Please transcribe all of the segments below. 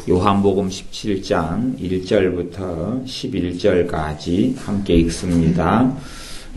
요한복음 17장 1절부터 11절까지 함께 읽습니다.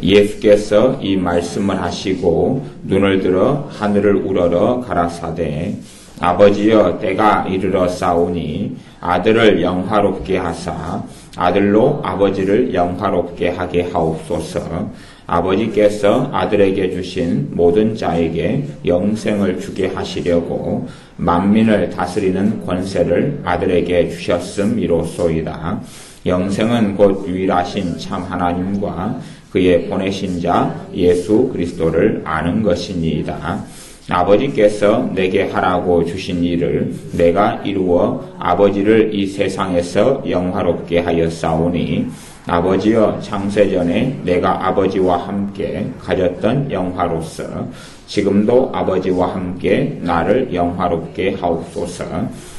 예수께서 이 말씀을 하시고 눈을 들어 하늘을 우러러 가라사대 아버지여 때가 이르러 싸우니 아들을 영화롭게 하사 아들로 아버지를 영화롭게 하게 하옵소서. 아버지께서 아들에게 주신 모든 자에게 영생을 주게 하시려고 만민을 다스리는 권세를 아들에게 주셨음이로소이다. 영생은 곧 유일하신 참 하나님과 그의 보내신 자 예수 그리스도를 아는 것이니이다. 아버지께서 내게 하라고 주신 일을 내가 이루어 아버지를 이 세상에서 영화롭게 하였사오니 아버지여 창세전에 내가 아버지와 함께 가졌던 영화로서 지금도 아버지와 함께 나를 영화롭게 하옵소서.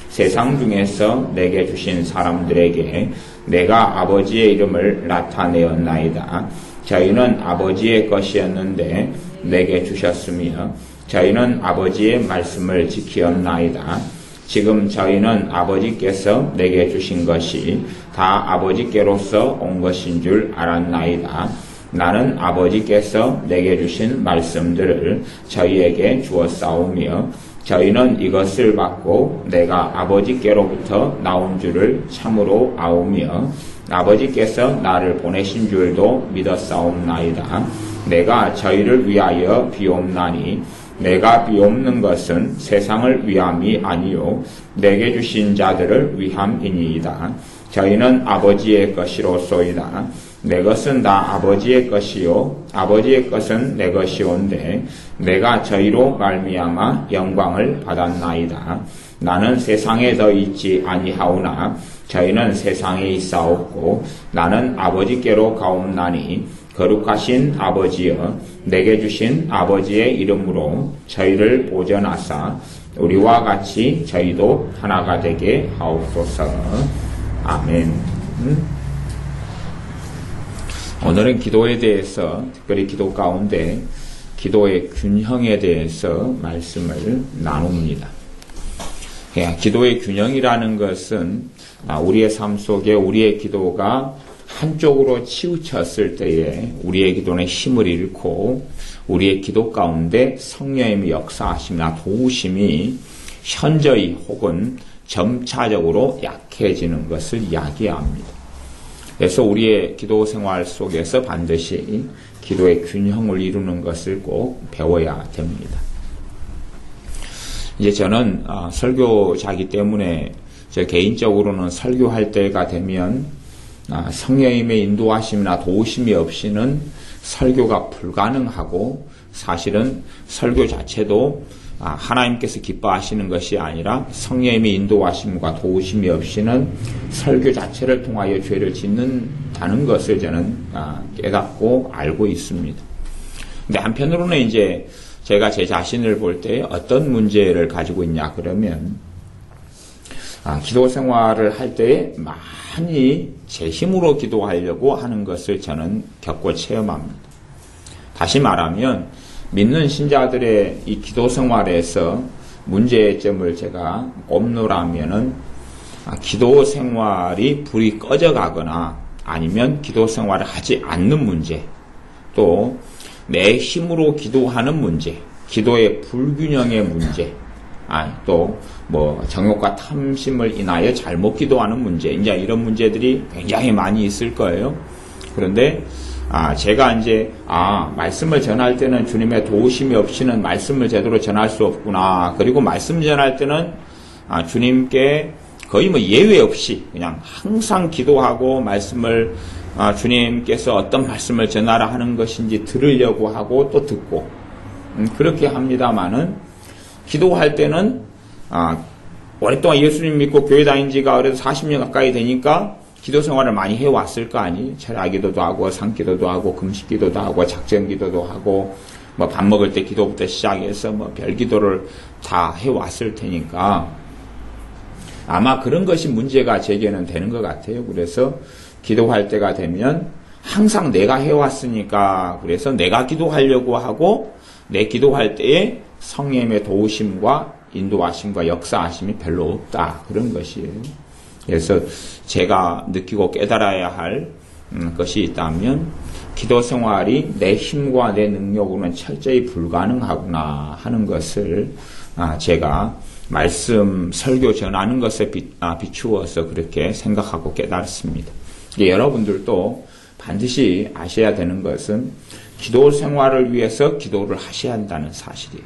세상 중에서 내게 주신 사람들에게 내가 아버지의 이름을 나타내었나이다. 저희는 아버지의 것이었는데 내게 주셨으며 저희는 아버지의 말씀을 지키었나이다. 지금 저희는 아버지께서 내게 주신 것이 다 아버지께로서 온 것인 줄 알았나이다. 나는 아버지께서 내게 주신 말씀들을 저희에게 주었사오며 저희는 이것을 받고 내가 아버지께로부터 나온 줄을 참으로 아오며 아버지께서 나를 보내신 줄도 믿었사옵나이다. 내가 저희를 위하여 비옵나니 내가 비옵는 것은 세상을 위함이 아니요 내게 주신 자들을 위함이니이다. 저희는 아버지의 것이로소이다. 내 것은 다 아버지의 것이요 아버지의 것은 내 것이온데 내가 저희로 말미암아 영광을 받았나이다. 나는 세상에 더 있지 아니하오나 저희는 세상에 있사옵고 나는 아버지께로 가옵나니 거룩하신 아버지여 내게 주신 아버지의 이름으로 저희를 보전하사 우리와 같이 저희도 하나가 되게 하옵소서. 아멘. 오늘은 기도에 대해서 특별히 기도 가운데 기도의 균형에 대해서 말씀을 나눕니다. 기도의 균형이라는 것은 우리의 삶 속에 우리의 기도가 한쪽으로 치우쳤을 때에 우리의 기도는 힘을 잃고 우리의 기도 가운데 성령님의 역사하심이나 도우심이 현저히 혹은 점차적으로 약해지는 것을 이야기합니다. 그래서 우리의 기도 생활 속에서 반드시 기도의 균형을 이루는 것을 꼭 배워야 됩니다. 이제 저는 설교자이기 때문에 저 개인적으로는 설교할 때가 되면 성령님의 인도하심이나 도우심이 없이는 설교가 불가능하고 사실은 설교 자체도 하나님께서 기뻐하시는 것이 아니라 성령님의 인도하심과 도우심이 없이는 설교 자체를 통하여 죄를 짓는다는 것을 저는 깨닫고 알고 있습니다. 근데 한편으로는 이제 제가 제 자신을 볼 때 어떤 문제를 가지고 있냐 그러면 기도 생활을 할 때에 많이 제 힘으로 기도하려고 하는 것을 저는 겪고 체험합니다. 다시 말하면 믿는 신자들의 이 기도 생활에서 문제점을 제가 꼽노라면은 기도 생활이 불이 꺼져가거나 아니면 기도 생활을 하지 않는 문제, 또 내 힘으로 기도하는 문제, 기도의 불균형의 문제, 또 정욕과 탐심을 인하여 잘못 기도하는 문제, 이제 이런 문제들이 굉장히 많이 있을 거예요. 그런데 제가 이제 말씀을 전할 때는 주님의 도우심이 없이는 말씀을 제대로 전할 수 없구나. 그리고 말씀 전할 때는 주님께 거의 예외 없이 그냥 항상 기도하고 말씀을 주님께서 어떤 말씀을 전하라 하는 것인지 들으려고 하고 또 듣고 그렇게 합니다마는 기도할 때는 오랫동안 예수님 믿고 교회 다닌 지가 그래도 40년 가까이 되니까 기도 생활을 많이 해왔을 거 아니? 철야 기도도 하고 산기도도 하고 금식 기도도 하고 작전 기도도 하고 밥 먹을 때 기도부터 시작해서 별 기도를 다 해왔을 테니까 아마 그런 것이 문제가 제게는 되는 것 같아요. 그래서 기도할 때가 되면 항상 내가 해왔으니까 그래서 내가 기도하려고 하고 내 기도할 때에 성령님의 도우심과 인도하심과 역사하심이 별로 없다. 그런 것이에요. 그래서 제가 느끼고 깨달아야 할 것이 있다면 기도 생활이 내 힘과 내 능력으로는 철저히 불가능하구나 하는 것을 제가 말씀, 설교 전하는 것에 비추어서 그렇게 생각하고 깨달았습니다. 여러분들도 반드시 아셔야 되는 것은 기도 생활을 위해서 기도를 하셔야 한다는 사실이에요.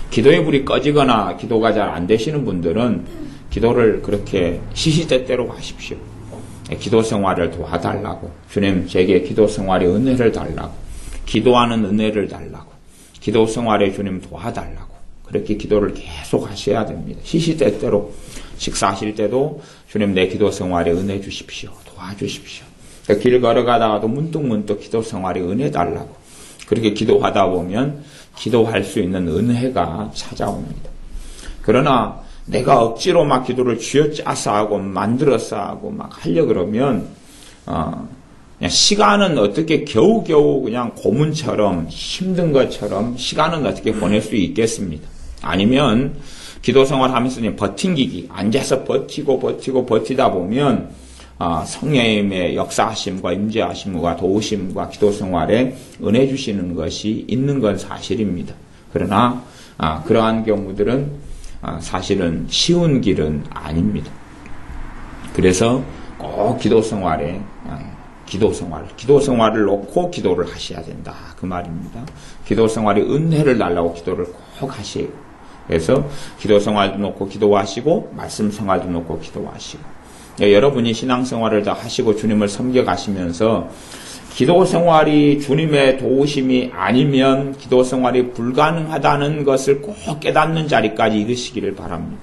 기도의 불이 꺼지거나 기도가 잘 안 되시는 분들은 기도를 그렇게 시시때때로 하십시오. 기도 생활을 도와달라고, 주님 제게 기도 생활의 은혜를 달라고, 기도하는 은혜를 달라고, 기도 생활에 주님 도와달라고 그렇게 기도를 계속 하셔야 됩니다. 시시때때로 식사하실 때도 주님 내 기도 생활에 은혜 주십시오. 도와주십시오. 길 걸어가다가도 문득문득 기도 생활에 은혜 달라고 그렇게 기도하다 보면 기도할 수 있는 은혜가 찾아옵니다. 그러나 내가 억지로 막 기도를 쥐어짜서 하고 만들어서 하고 막 하려 그러면 그냥 시간은 어떻게 겨우겨우 그냥 고문처럼 힘든 것처럼 시간은 어떻게 보낼 수 있겠습니다. 아니면 기도 생활하면서 그냥 버팅기기, 앉아서 버티다 보면 성령님의 역사하심과 임재하심과 도우심과 기도 생활에 은혜 주시는 것이 있는 건 사실입니다. 그러나 그러한 경우들은 사실은 쉬운 길은 아닙니다. 그래서 꼭 기도 생활을 놓고 기도를 하셔야 된다. 그 말입니다. 기도 생활에 은혜를 달라고 기도를 꼭 하세요. 그래서 기도 생활도 놓고 기도하시고 말씀 생활도 놓고 기도하시고 여러분이 신앙생활을 다 하시고 주님을 섬겨가시면서 기도 생활이 주님의 도우심이 아니면 기도 생활이 불가능하다는 것을 꼭 깨닫는 자리까지 이르시기를 바랍니다.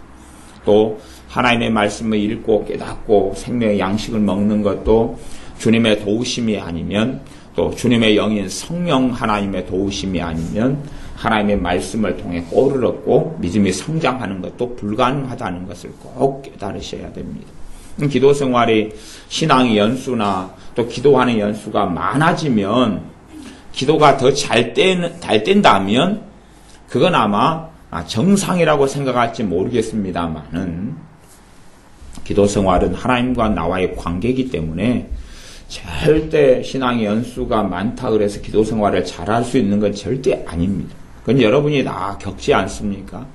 또 하나님의 말씀을 읽고 깨닫고 생명의 양식을 먹는 것도 주님의 도우심이 아니면 또 주님의 영인 성령 하나님의 도우심이 아니면 하나님의 말씀을 통해 꼴을 얻고 믿음이 성장하는 것도 불가능하다는 것을 꼭 깨달으셔야 됩니다. 기도 생활이 신앙의 연수나 또 기도하는 연수가 많아지면 기도가 더 잘 된다면 그건 아마 정상이라고 생각할지 모르겠습니다만은 기도 생활은 하나님과 나와의 관계이기 때문에 절대 신앙의 연수가 많다 그래서 기도 생활을 잘할 수 있는 건 절대 아닙니다. 그건 여러분이 다 겪지 않습니까?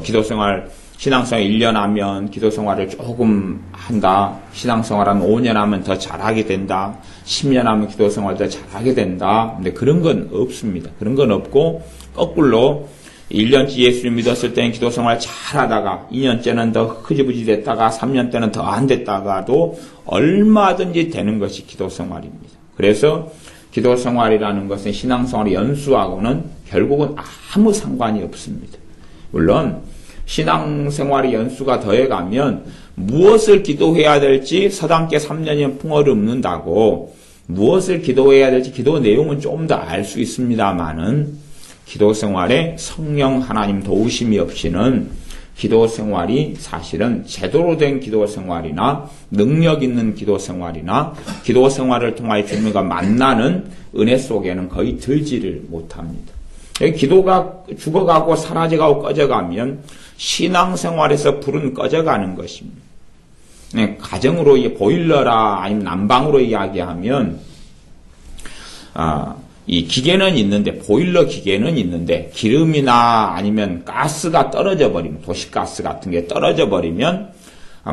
기도 생활 신앙생활 1년 하면 기도생활을 조금 한다. 신앙생활 한 5년 하면 더 잘하게 된다. 10년 하면 기도생활 더 잘하게 된다. 근데 그런 건 없습니다. 그런 건 없고 거꾸로 1년째 예수를 믿었을 때는 기도생활 잘하다가 2년째는 더 흐지부지 됐다가 3년 때는 더 안 됐다가도 얼마든지 되는 것이 기도생활입니다. 그래서 기도생활이라는 것은 신앙생활의 연수하고는 결국은 아무 상관이 없습니다. 물론 신앙생활의 연수가 더해가면 무엇을 기도해야 될지 서당께 3년이면 풍어를 읊는다고 무엇을 기도해야 될지 기도 내용은 좀 더 알 수 있습니다만은 기도생활에 성령 하나님 도우심이 없이는 기도생활이 사실은 제대로 된 기도생활이나 능력 있는 기도생활이나 기도생활을 통하여 주님과 만나는 은혜 속에는 거의 들지를 못합니다. 기도가 죽어가고 사라져가고 꺼져가면 신앙생활에서 불은 꺼져가는 것입니다. 가정으로 보일러라 아니면 난방으로 이야기하면 이 기계는 있는데 보일러 기계는 있는데 기름이나 아니면 가스가 떨어져 버리면 도시가스 같은 게 떨어져 버리면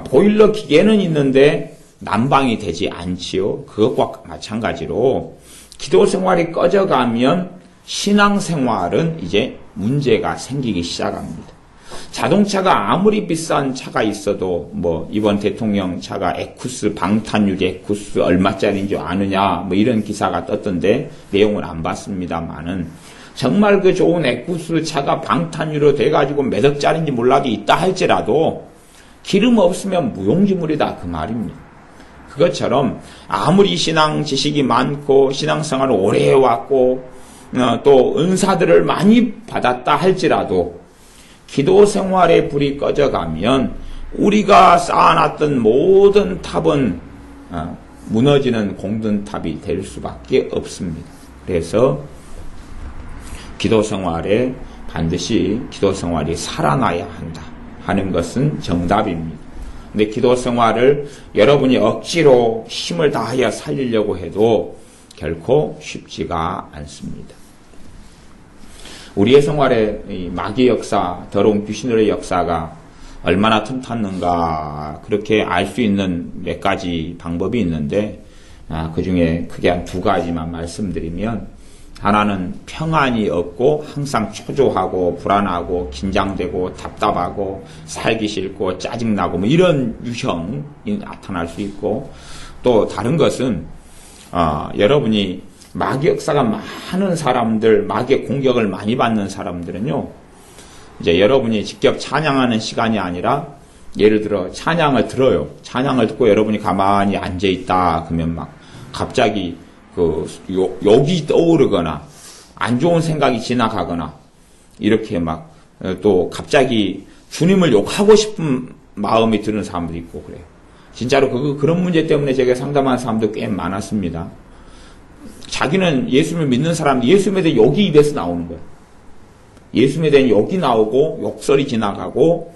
보일러 기계는 있는데 난방이 되지 않지요. 그것과 마찬가지로 기도생활이 꺼져가면 신앙생활은 이제 문제가 생기기 시작합니다. 자동차가 아무리 비싼 차가 있어도 이번 대통령 차가 에쿠스 방탄유리 에쿠스 얼마짜리인 줄 아느냐 이런 기사가 떴던데 내용은 안 봤습니다만은 정말 그 좋은 에쿠스 차가 방탄유리로 돼가지고 몇 억짜리인지 몰라도 있다 할지라도 기름 없으면 무용지물이다 그 말입니다. 그것처럼 아무리 신앙 지식이 많고 신앙생활을 오래 해왔고 또 은사들을 많이 받았다 할지라도 기도 생활의 불이 꺼져가면 우리가 쌓아놨던 모든 탑은 무너지는 공든탑이 될 수밖에 없습니다. 그래서 기도 생활에 반드시 기도 생활이 살아나야 한다 하는 것은 정답입니다. 근데 기도 생활을 여러분이 억지로 힘을 다하여 살리려고 해도 결코 쉽지가 않습니다. 우리의 생활에 이 마귀의 역사, 더러운 귀신들의 역사가 얼마나 틈탔는가 그렇게 알 수 있는 몇 가지 방법이 있는데 그 중에 크게 한 두 가지만 말씀드리면, 하나는 평안이 없고 항상 초조하고 불안하고 긴장되고 답답하고 살기 싫고 짜증나고 뭐 이런 유형이 나타날 수 있고, 또 다른 것은 여러분이 마귀 역사가 많은 사람들, 마귀의 공격을 많이 받는 사람들은요, 이제 여러분이 직접 찬양하는 시간이 아니라 예를 들어 찬양을 들어요. 찬양을 듣고 여러분이 가만히 앉아있다 그러면 막 갑자기 욕이 떠오르거나 안 좋은 생각이 지나가거나 이렇게 막 또 갑자기 주님을 욕하고 싶은 마음이 드는 사람도 있고 그래요. 진짜로 그런 문제 때문에 제가 상담하는 사람도 꽤 많았습니다. 자기는 예수님을 믿는 사람인데 예수님에 대한 욕이 입에서 나오는 거예요. 예수님에 대한 욕이 나오고 욕설이 지나가고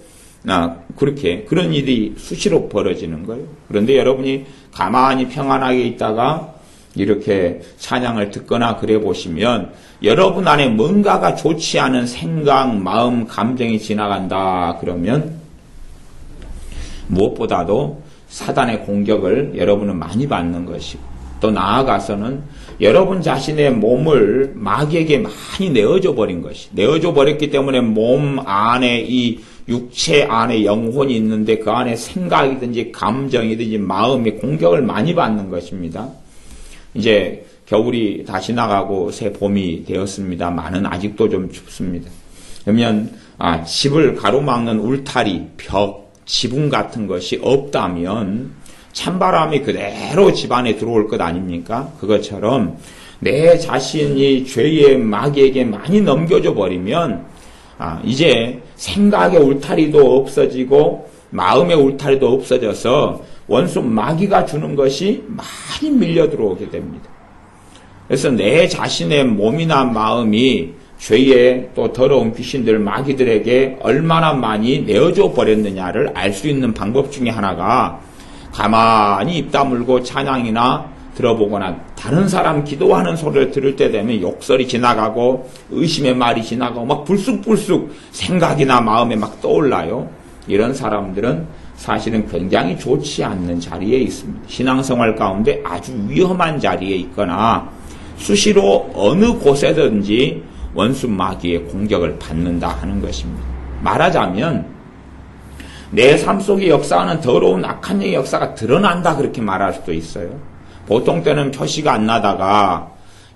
그런 일이 수시로 벌어지는 거예요. 그런데 여러분이 가만히 평안하게 있다가 이렇게 찬양을 듣거나 그래 보시면 여러분 안에 뭔가가 좋지 않은 생각, 마음, 감정이 지나간다 그러면 무엇보다도 사단의 공격을 여러분은 많이 받는 것이고, 또 나아가서는 여러분 자신의 몸을 마귀에게 많이 내어줘 버린 것이, 내어줘 버렸기 때문에 몸 안에 이 육체 안에 영혼이 있는데 그 안에 생각이든지 감정이든지 마음이 공격을 많이 받는 것입니다. 이제 겨울이 다 지나가고 새 봄이 되었습니다만은 아직도 좀 춥습니다. 그러면 집을 가로막는 울타리, 벽, 지붕 같은 것이 없다면 찬바람이 그대로 집 안에 들어올 것 아닙니까? 그것처럼 내 자신이 죄의 마귀에게 많이 넘겨져 버리면 이제 생각의 울타리도 없어지고 마음의 울타리도 없어져서 원수 마귀가 주는 것이 많이 밀려 들어오게 됩니다. 그래서 내 자신의 몸이나 마음이 죄의 또 더러운 귀신들, 마귀들에게 얼마나 많이 내어줘 버렸느냐를 알 수 있는 방법 중에 하나가, 가만히 입 다물고 찬양이나 들어보거나 다른 사람 기도하는 소리를 들을 때 되면 욕설이 지나가고 의심의 말이 지나가고 막 불쑥불쑥 생각이나 마음에 막 떠올라요. 이런 사람들은 사실은 굉장히 좋지 않는 자리에 있습니다. 신앙생활 가운데 아주 위험한 자리에 있거나 수시로 어느 곳에든지 원수 마귀의 공격을 받는다 하는 것입니다. 말하자면 내 삶 속에 역사하는 더러운 악한 영의 역사가 드러난다 그렇게 말할 수도 있어요. 보통 때는 표시가 안 나다가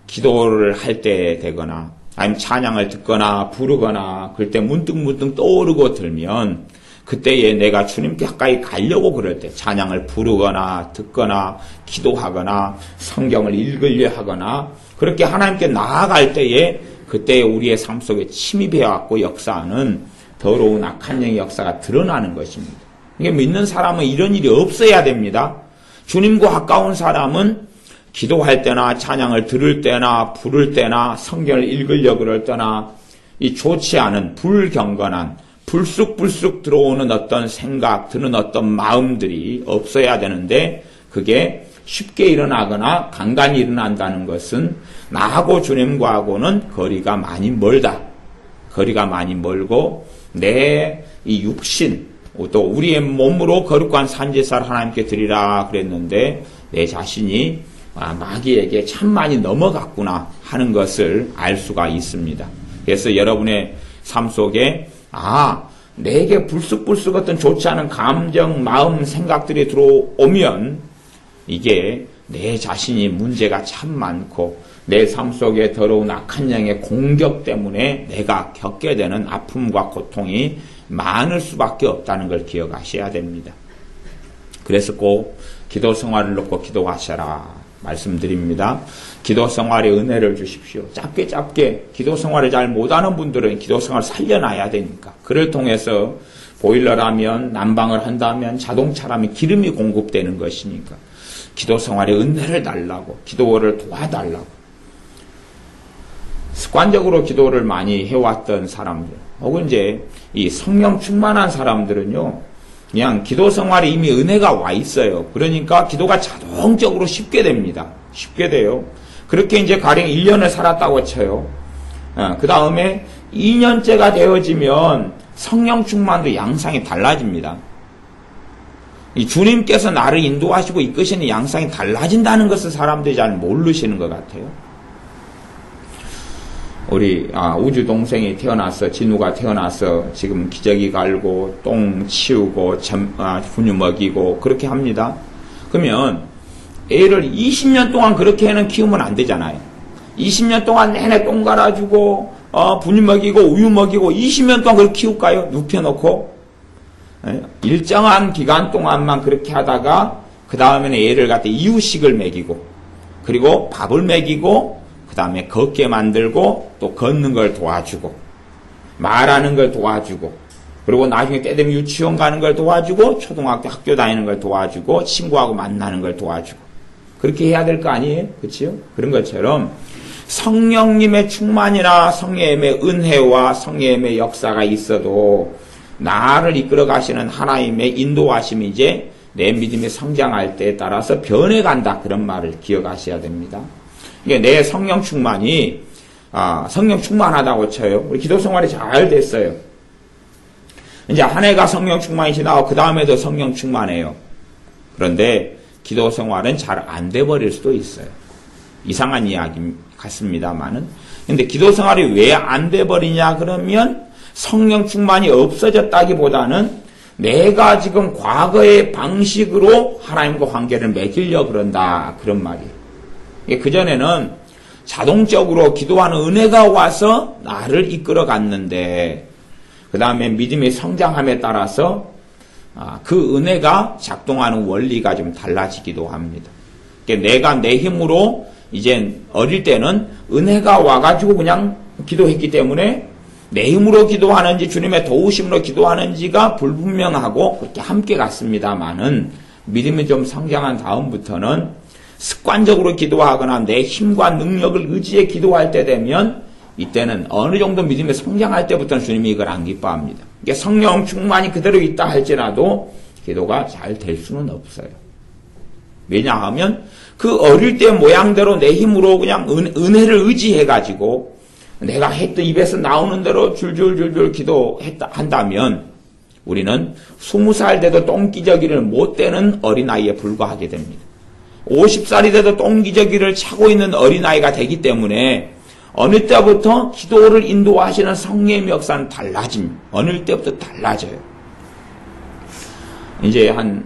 기도를 할 때 되거나 아니면 찬양을 듣거나 부르거나 그럴 때 문득문득 떠오르고 들면 그때에 내가 주님께 가까이 가려고 그럴 때 찬양을 부르거나 듣거나 기도하거나 성경을 읽으려 하거나 그렇게 하나님께 나아갈 때에 그때 우리의 삶 속에 침입해왔고 역사하는 더러운 악한 영의 역사가 드러나는 것입니다. 이게 믿는 사람은 이런 일이 없어야 됩니다. 주님과 가까운 사람은 기도할 때나 찬양을 들을 때나 부를 때나 성경을 읽으려고 그럴 때나 이 좋지 않은 불경건한 불쑥불쑥 들어오는 어떤 생각, 드는 어떤 마음들이 없어야 되는데 그게 쉽게 일어나거나 간간히 일어난다는 것은 나하고 주님과하고는 거리가 많이 멀다. 거리가 많이 멀고 내 이 육신, 또 우리의 몸으로 거룩한 산제사를 하나님께 드리라 그랬는데 내 자신이 마귀에게 참 많이 넘어갔구나 하는 것을 알 수가 있습니다. 그래서 여러분의 삶 속에 내게 불쑥불쑥 어떤 좋지 않은 감정, 마음, 생각들이 들어오면 이게 내 자신이 문제가 참 많고 내 삶 속에 더러운 악한 영의 공격 때문에 내가 겪게 되는 아픔과 고통이 많을 수밖에 없다는 걸 기억하셔야 됩니다. 그래서 꼭 기도 생활을 놓고 기도하셔라 말씀드립니다. 기도 생활에 은혜를 주십시오. 짧게 기도 생활을 잘 못하는 분들은 기도 생활을 살려놔야 되니까. 그를 통해서 보일러라면 난방을 한다면 자동차라면 기름이 공급되는 것이니까 기도 생활에 은혜를 달라고 기도를 도와달라고. 습관적으로 기도를 많이 해왔던 사람들, 혹은 이제 이 성령 충만한 사람들은요, 그냥 기도 생활에 이미 은혜가 와 있어요. 그러니까 기도가 자동적으로 쉽게 됩니다. 쉽게 돼요. 그렇게 이제 가령 1년을 살았다고 쳐요. 그 다음에 2년째가 되어지면 성령 충만도 양상이 달라집니다. 이 주님께서 나를 인도하시고 이끄시는 양상이 달라진다는 것을 사람들이 잘 모르시는 것 같아요. 우리 우주 동생이 태어나서, 진우가 태어나서 지금 기저귀 갈고 똥 치우고 분유 먹이고 그렇게 합니다. 그러면 애를 20년 동안 그렇게는 키우면 안 되잖아요. 20년 동안 내내 똥 갈아주고 분유 먹이고 우유 먹이고 20년 동안 그렇게 키울까요? 눕혀놓고 일정한 기간 동안만 그렇게 하다가 그 다음에는 애를 갖다 이유식을 먹이고, 그리고 밥을 먹이고, 그 다음에 걷게 만들고, 또 걷는 걸 도와주고, 말하는 걸 도와주고, 그리고 나중에 때 되면 유치원 가는 걸 도와주고, 초등학교 학교 다니는 걸 도와주고, 친구하고 만나는 걸 도와주고, 그렇게 해야 될 거 아니에요? 그렇죠? 그런 것처럼 성령님의 충만이나 성령님의 은혜와 성령님의 역사가 있어도 나를 이끌어 가시는 하나님의 인도하심이 이제 내 믿음이 성장할 때에 따라서 변해간다, 그런 말을 기억하셔야 됩니다. 이게 내 성령 충만이 성령 충만하다고 쳐요. 우리 기도 생활이 잘 됐어요. 이제 한 해가 성령 충만이 지나고 그 다음에도 성령 충만해요. 그런데 기도 생활은 잘 안 돼 버릴 수도 있어요. 이상한 이야기 같습니다만은. 근데 기도 생활이 왜 안 돼 버리냐 그러면 성령 충만이 없어졌다기보다는 내가 지금 과거의 방식으로 하나님과 관계를 맺으려고 그런다, 그런 말이에요. 그전에는 자동적으로 기도하는 은혜가 와서 나를 이끌어 갔는데, 그 다음에 믿음의 성장함에 따라서 그 은혜가 작동하는 원리가 좀 달라지기도 합니다. 내가 내 힘으로 이제 어릴 때는 은혜가 와가지고 그냥 기도했기 때문에 내 힘으로 기도하는지 주님의 도우심으로 기도하는지가 불분명하고 그렇게 함께 갔습니다만은, 믿음이 좀 성장한 다음부터는 습관적으로 기도하거나 내 힘과 능력을 의지해 기도할 때 되면, 이때는 어느 정도 믿음이 성장할 때부터는 주님이 이걸 안 기뻐합니다. 성령 충만이 그대로 있다 할지라도 기도가 잘 될 수는 없어요. 왜냐하면 그 어릴 때 모양대로 내 힘으로 그냥 은혜를 의지해가지고 내가 했던 입에서 나오는 대로 줄줄줄줄 한다면 우리는 20살 돼도 똥기저귀를 못 떼는 어린아이에 불과하게 됩니다. 50살이 돼도 똥기저귀를 차고 있는 어린아이가 되기 때문에 어느 때부터 기도를 인도하시는 성령의 역사는 달라집니다. 어느 때부터 달라져요. 이제 한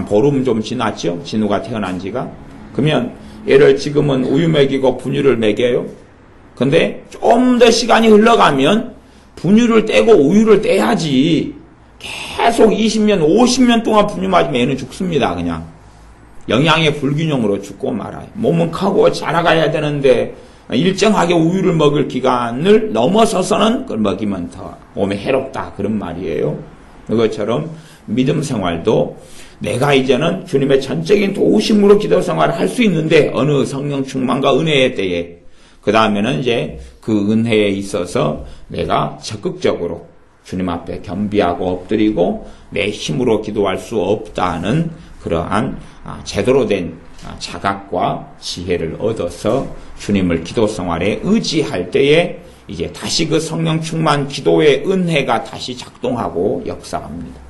보름 좀 지났죠? 진우가 태어난 지가. 그러면 얘를 지금은 우유 먹이고 분유를 먹여요. 근데 좀 더 시간이 흘러가면 분유를 떼고 우유를 떼야지. 계속 20년, 50년 동안 분유 맞으면 애는 죽습니다, 그냥. 영양의 불균형으로 죽고 말아요. 몸은 크고 자라가야 되는데 일정하게 우유를 먹을 기간을 넘어서서는 그걸 먹이면 더 몸에 해롭다, 그런 말이에요. 그것처럼 믿음 생활도 내가 이제는 주님의 전적인 도우심으로 기도 생활을 할 수 있는데, 어느 성령 충만과 은혜의 때에, 그 다음에는 이제 그 은혜에 있어서 내가 적극적으로 주님 앞에 겸비하고 엎드리고 내 힘으로 기도할 수 없다는 그러한 제대로 된 자각과 지혜를 얻어서 주님을 기도 생활에 의지할 때에 이제 다시 그 성령 충만 기도의 은혜가 다시 작동하고 역사합니다.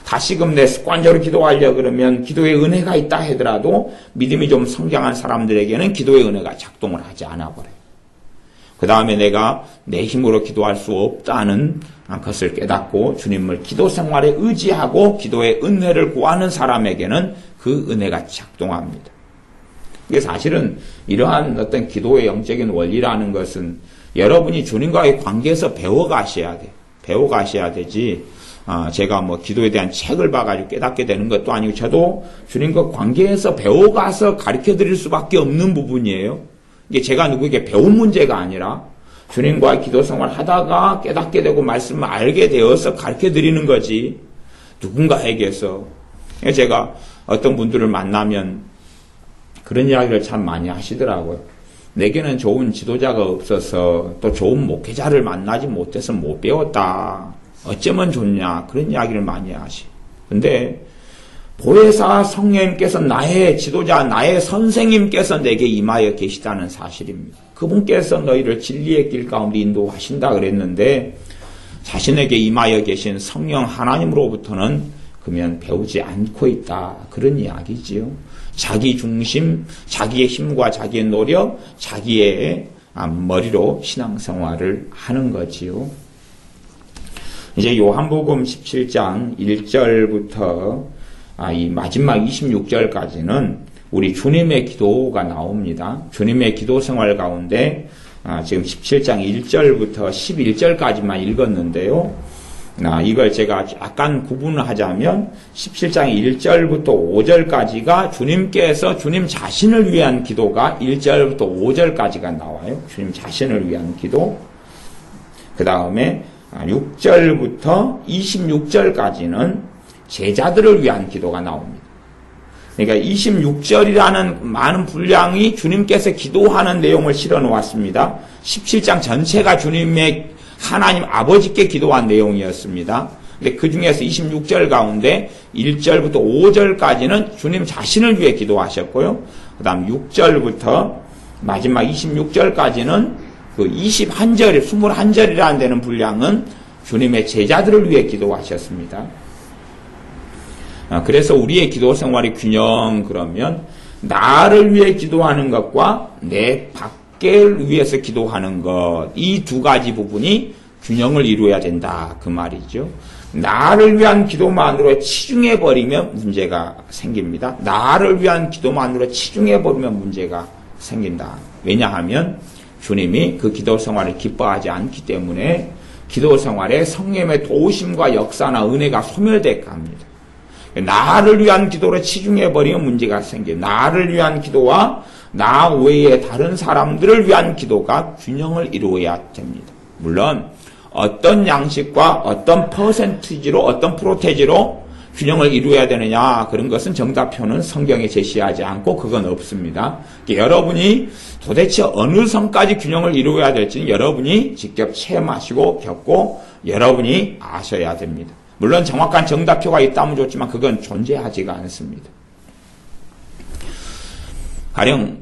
다시금 내 습관적으로 기도하려고 그러면 기도의 은혜가 있다 하더라도 믿음이 좀 성장한 사람들에게는 기도의 은혜가 작동을 하지 않아 버려요. 그 다음에 내가 내 힘으로 기도할 수 없다는 것을 깨닫고 주님을 기도 생활에 의지하고 기도의 은혜를 구하는 사람에게는 그 은혜가 작동합니다. 이게 사실은 이러한 어떤 기도의 영적인 원리라는 것은 여러분이 주님과의 관계에서 배워가셔야 돼요. 배워가셔야 되지. 제가 기도에 대한 책을 봐가지고 깨닫게 되는 것도 아니고, 저도 주님과 관계에서 배워가서 가르쳐 드릴 수밖에 없는 부분이에요. 이게 제가 누구에게 배운 문제가 아니라 주님과 기도 생활 하다가 깨닫게 되고 말씀을 알게 되어서 가르쳐 드리는 거지, 누군가에게서. 제가 어떤 분들을 만나면 그런 이야기를 참 많이 하시더라고요. 내게는 좋은 지도자가 없어서 또 좋은 목회자를 만나지 못해서 못 배웠다. 어쩌면 좋냐. 그런 이야기를 많이 하시. 근데 보혜사 성령님께서 나의 지도자, 나의 선생님께서 내게 임하여 계시다는 사실입니다. 그분께서 너희를 진리의 길 가운데 인도하신다 그랬는데 자신에게 임하여 계신 성령 하나님으로부터는 그러면 배우지 않고 있다. 그런 이야기지요. 자기 중심, 자기의 힘과 자기의 노력, 자기의 머리로 신앙생활을 하는 거지요. 이제 요한복음 17장 1절부터 이 마지막 26절까지는 우리 주님의 기도가 나옵니다. 주님의 기도 생활 가운데 지금 17장 1절부터 11절까지만 읽었는데요. 이걸 제가 약간 구분을 하자면 17장 1절부터 5절까지가 주님께서 주님 자신을 위한 기도가 1절부터 5절까지가 나와요. 주님 자신을 위한 기도. 그 다음에 6절부터 26절까지는 제자들을 위한 기도가 나옵니다. 그러니까 26절이라는 많은 분량이 주님께서 기도하는 내용을 실어 놓았습니다. 17장 전체가 주님의 하나님 아버지께 기도한 내용이었습니다. 근데 그 중에서 26절 가운데 1절부터 5절까지는 주님 자신을 위해 기도하셨고요. 그 다음 6절부터 마지막 26절까지는 그 21절, 21절이라는 데는 분량은 주님의 제자들을 위해 기도하셨습니다. 그래서 우리의 기도 생활의 균형 그러면 나를 위해 기도하는 것과 내 밖을 위해서 기도하는 것, 이 두 가지 부분이 균형을 이루어야 된다 그 말이죠. 나를 위한 기도만으로 치중해버리면 문제가 생깁니다. 나를 위한 기도만으로 치중해버리면 문제가 생긴다. 왜냐하면 주님이 그 기도 생활을 기뻐하지 않기 때문에 기도 생활에 성령의 도우심과 역사나 은혜가 소멸돼 갑니다. 나를 위한 기도로 치중해버리면 문제가 생겨요. 나를 위한 기도와 나 외에 다른 사람들을 위한 기도가 균형을 이루어야 됩니다. 물론 어떤 양식과 어떤 퍼센티지로 어떤 프로테지로 균형을 이루어야 되느냐 그런 것은 정답표는 성경에 제시하지 않고 그건 없습니다. 여러분이 도대체 어느 선까지 균형을 이루어야 될지는 여러분이 직접 체험하시고 겪고 여러분이 아셔야 됩니다. 물론 정확한 정답표가 있다면 좋지만 그건 존재하지가 않습니다. 가령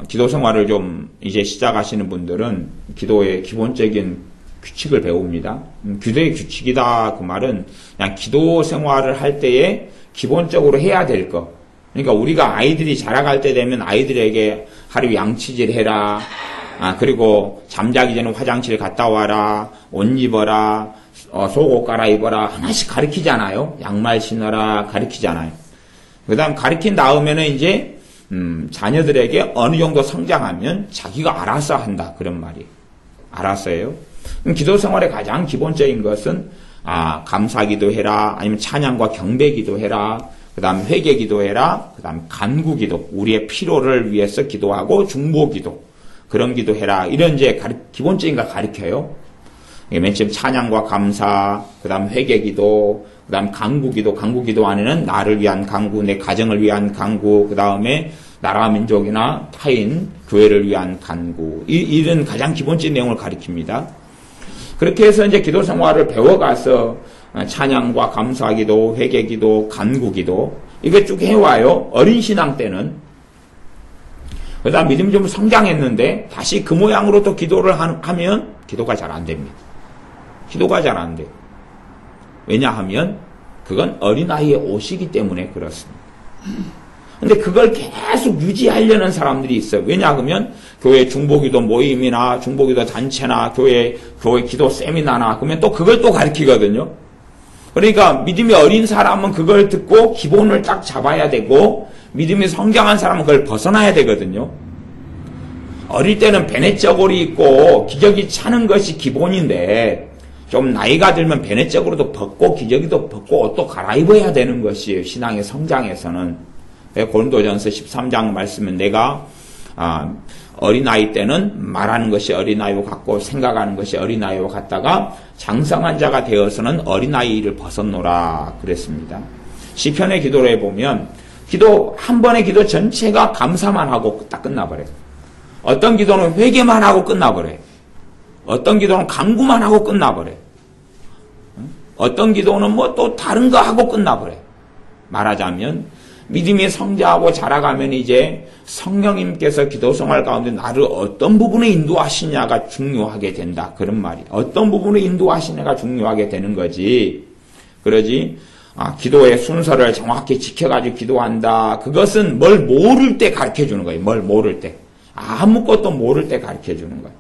기도 생활을 좀 이제 시작하시는 분들은 기도의 기본적인 규칙을 배웁니다. 기도의 규칙이다 그 말은 그냥 기도 생활을 할 때에 기본적으로 해야 될 것. 그러니까 우리가 아이들이 자라갈 때 되면 아이들에게 하루 양치질 해라. 그리고 잠자기 전에 화장실 갔다 와라. 옷 입어라. 속옷 갈아입어라. 하나씩 가르치잖아요. 양말 신어라. 가르치잖아요. 그 다음 가르친 다음에는 이제 자녀들에게 어느 정도 성장하면 자기가 알아서 한다. 그런 말이에요. 알아서 해요. 기도 생활의 가장 기본적인 것은 감사기도 해라. 아니면 찬양과 경배기도 해라. 그 다음 회개기도 해라. 그 다음 간구기도. 우리의 필요를 위해서 기도하고 중보기도. 그런 기도 해라. 이런 이제 기본적인 걸 가르쳐요. 맨 처음 찬양과 감사, 그 다음 회개기도, 그 다음 간구기도. 간구기도 안에는 나를 위한 간구, 내 가정을 위한 간구, 그 다음에 나라 민족이나 타인 교회를 위한 간구. 이런 가장 기본적인 내용을 가르칩니다. 그렇게 해서 이제 기도 생활을 배워가서 찬양과 감사기도, 회개기도, 간구기도 이게 쭉 해와요. 어린 신앙 때는. 그러다 믿음이 좀 성장했는데 다시 그 모양으로 또 기도를 하면 기도가 잘 안 됩니다. 기도가 잘 안 돼요. 왜냐하면 그건 어린아이의 옷이기 때문에 그렇습니다. 근데 그걸 계속 유지하려는 사람들이 있어요. 왜냐하면 교회 중보기도 모임이나 중보기도 단체나 교회 기도 세미나나 그러면 또 그걸 또 가르치거든요. 그러니까 믿음이 어린 사람은 그걸 듣고 기본을 딱 잡아야 되고 믿음이 성장한 사람은 그걸 벗어나야 되거든요. 어릴 때는 베네저골이 있고 기저귀 차는 것이 기본인데 좀 나이가 들면 베네저골도 벗고 기저귀도 벗고 옷도 갈아입어야 되는 것이에요. 신앙의 성장에서는. 고린도전서 13장 말씀은 내가 어린아이 때는 말하는 것이 어린아이와 같고 생각하는 것이 어린아이와 같다가 장성한 자가 되어서는 어린아이를 벗어노라 그랬습니다. 시편의 기도를 해보면 기도 한 번의 기도 전체가 감사만 하고 딱 끝나버려요. 어떤 기도는 회개만 하고 끝나버려요. 어떤 기도는 간구만 하고 끝나버려요. 어떤 기도는 뭐 또 다른 거 하고 끝나버려요. 말하자면 믿음이 성장하고 자라가면 이제 성령님께서 기도 생활 가운데 나를 어떤 부분에 인도하시냐가 중요하게 된다. 그런 말이. 어떤 부분에 인도하시냐가 중요하게 되는 거지. 그러지 기도의 순서를 정확히 지켜가지고 기도한다. 그것은 뭘 모를 때 가르쳐주는 거예요. 뭘 모를 때. 아무것도 모를 때 가르쳐주는 거예요.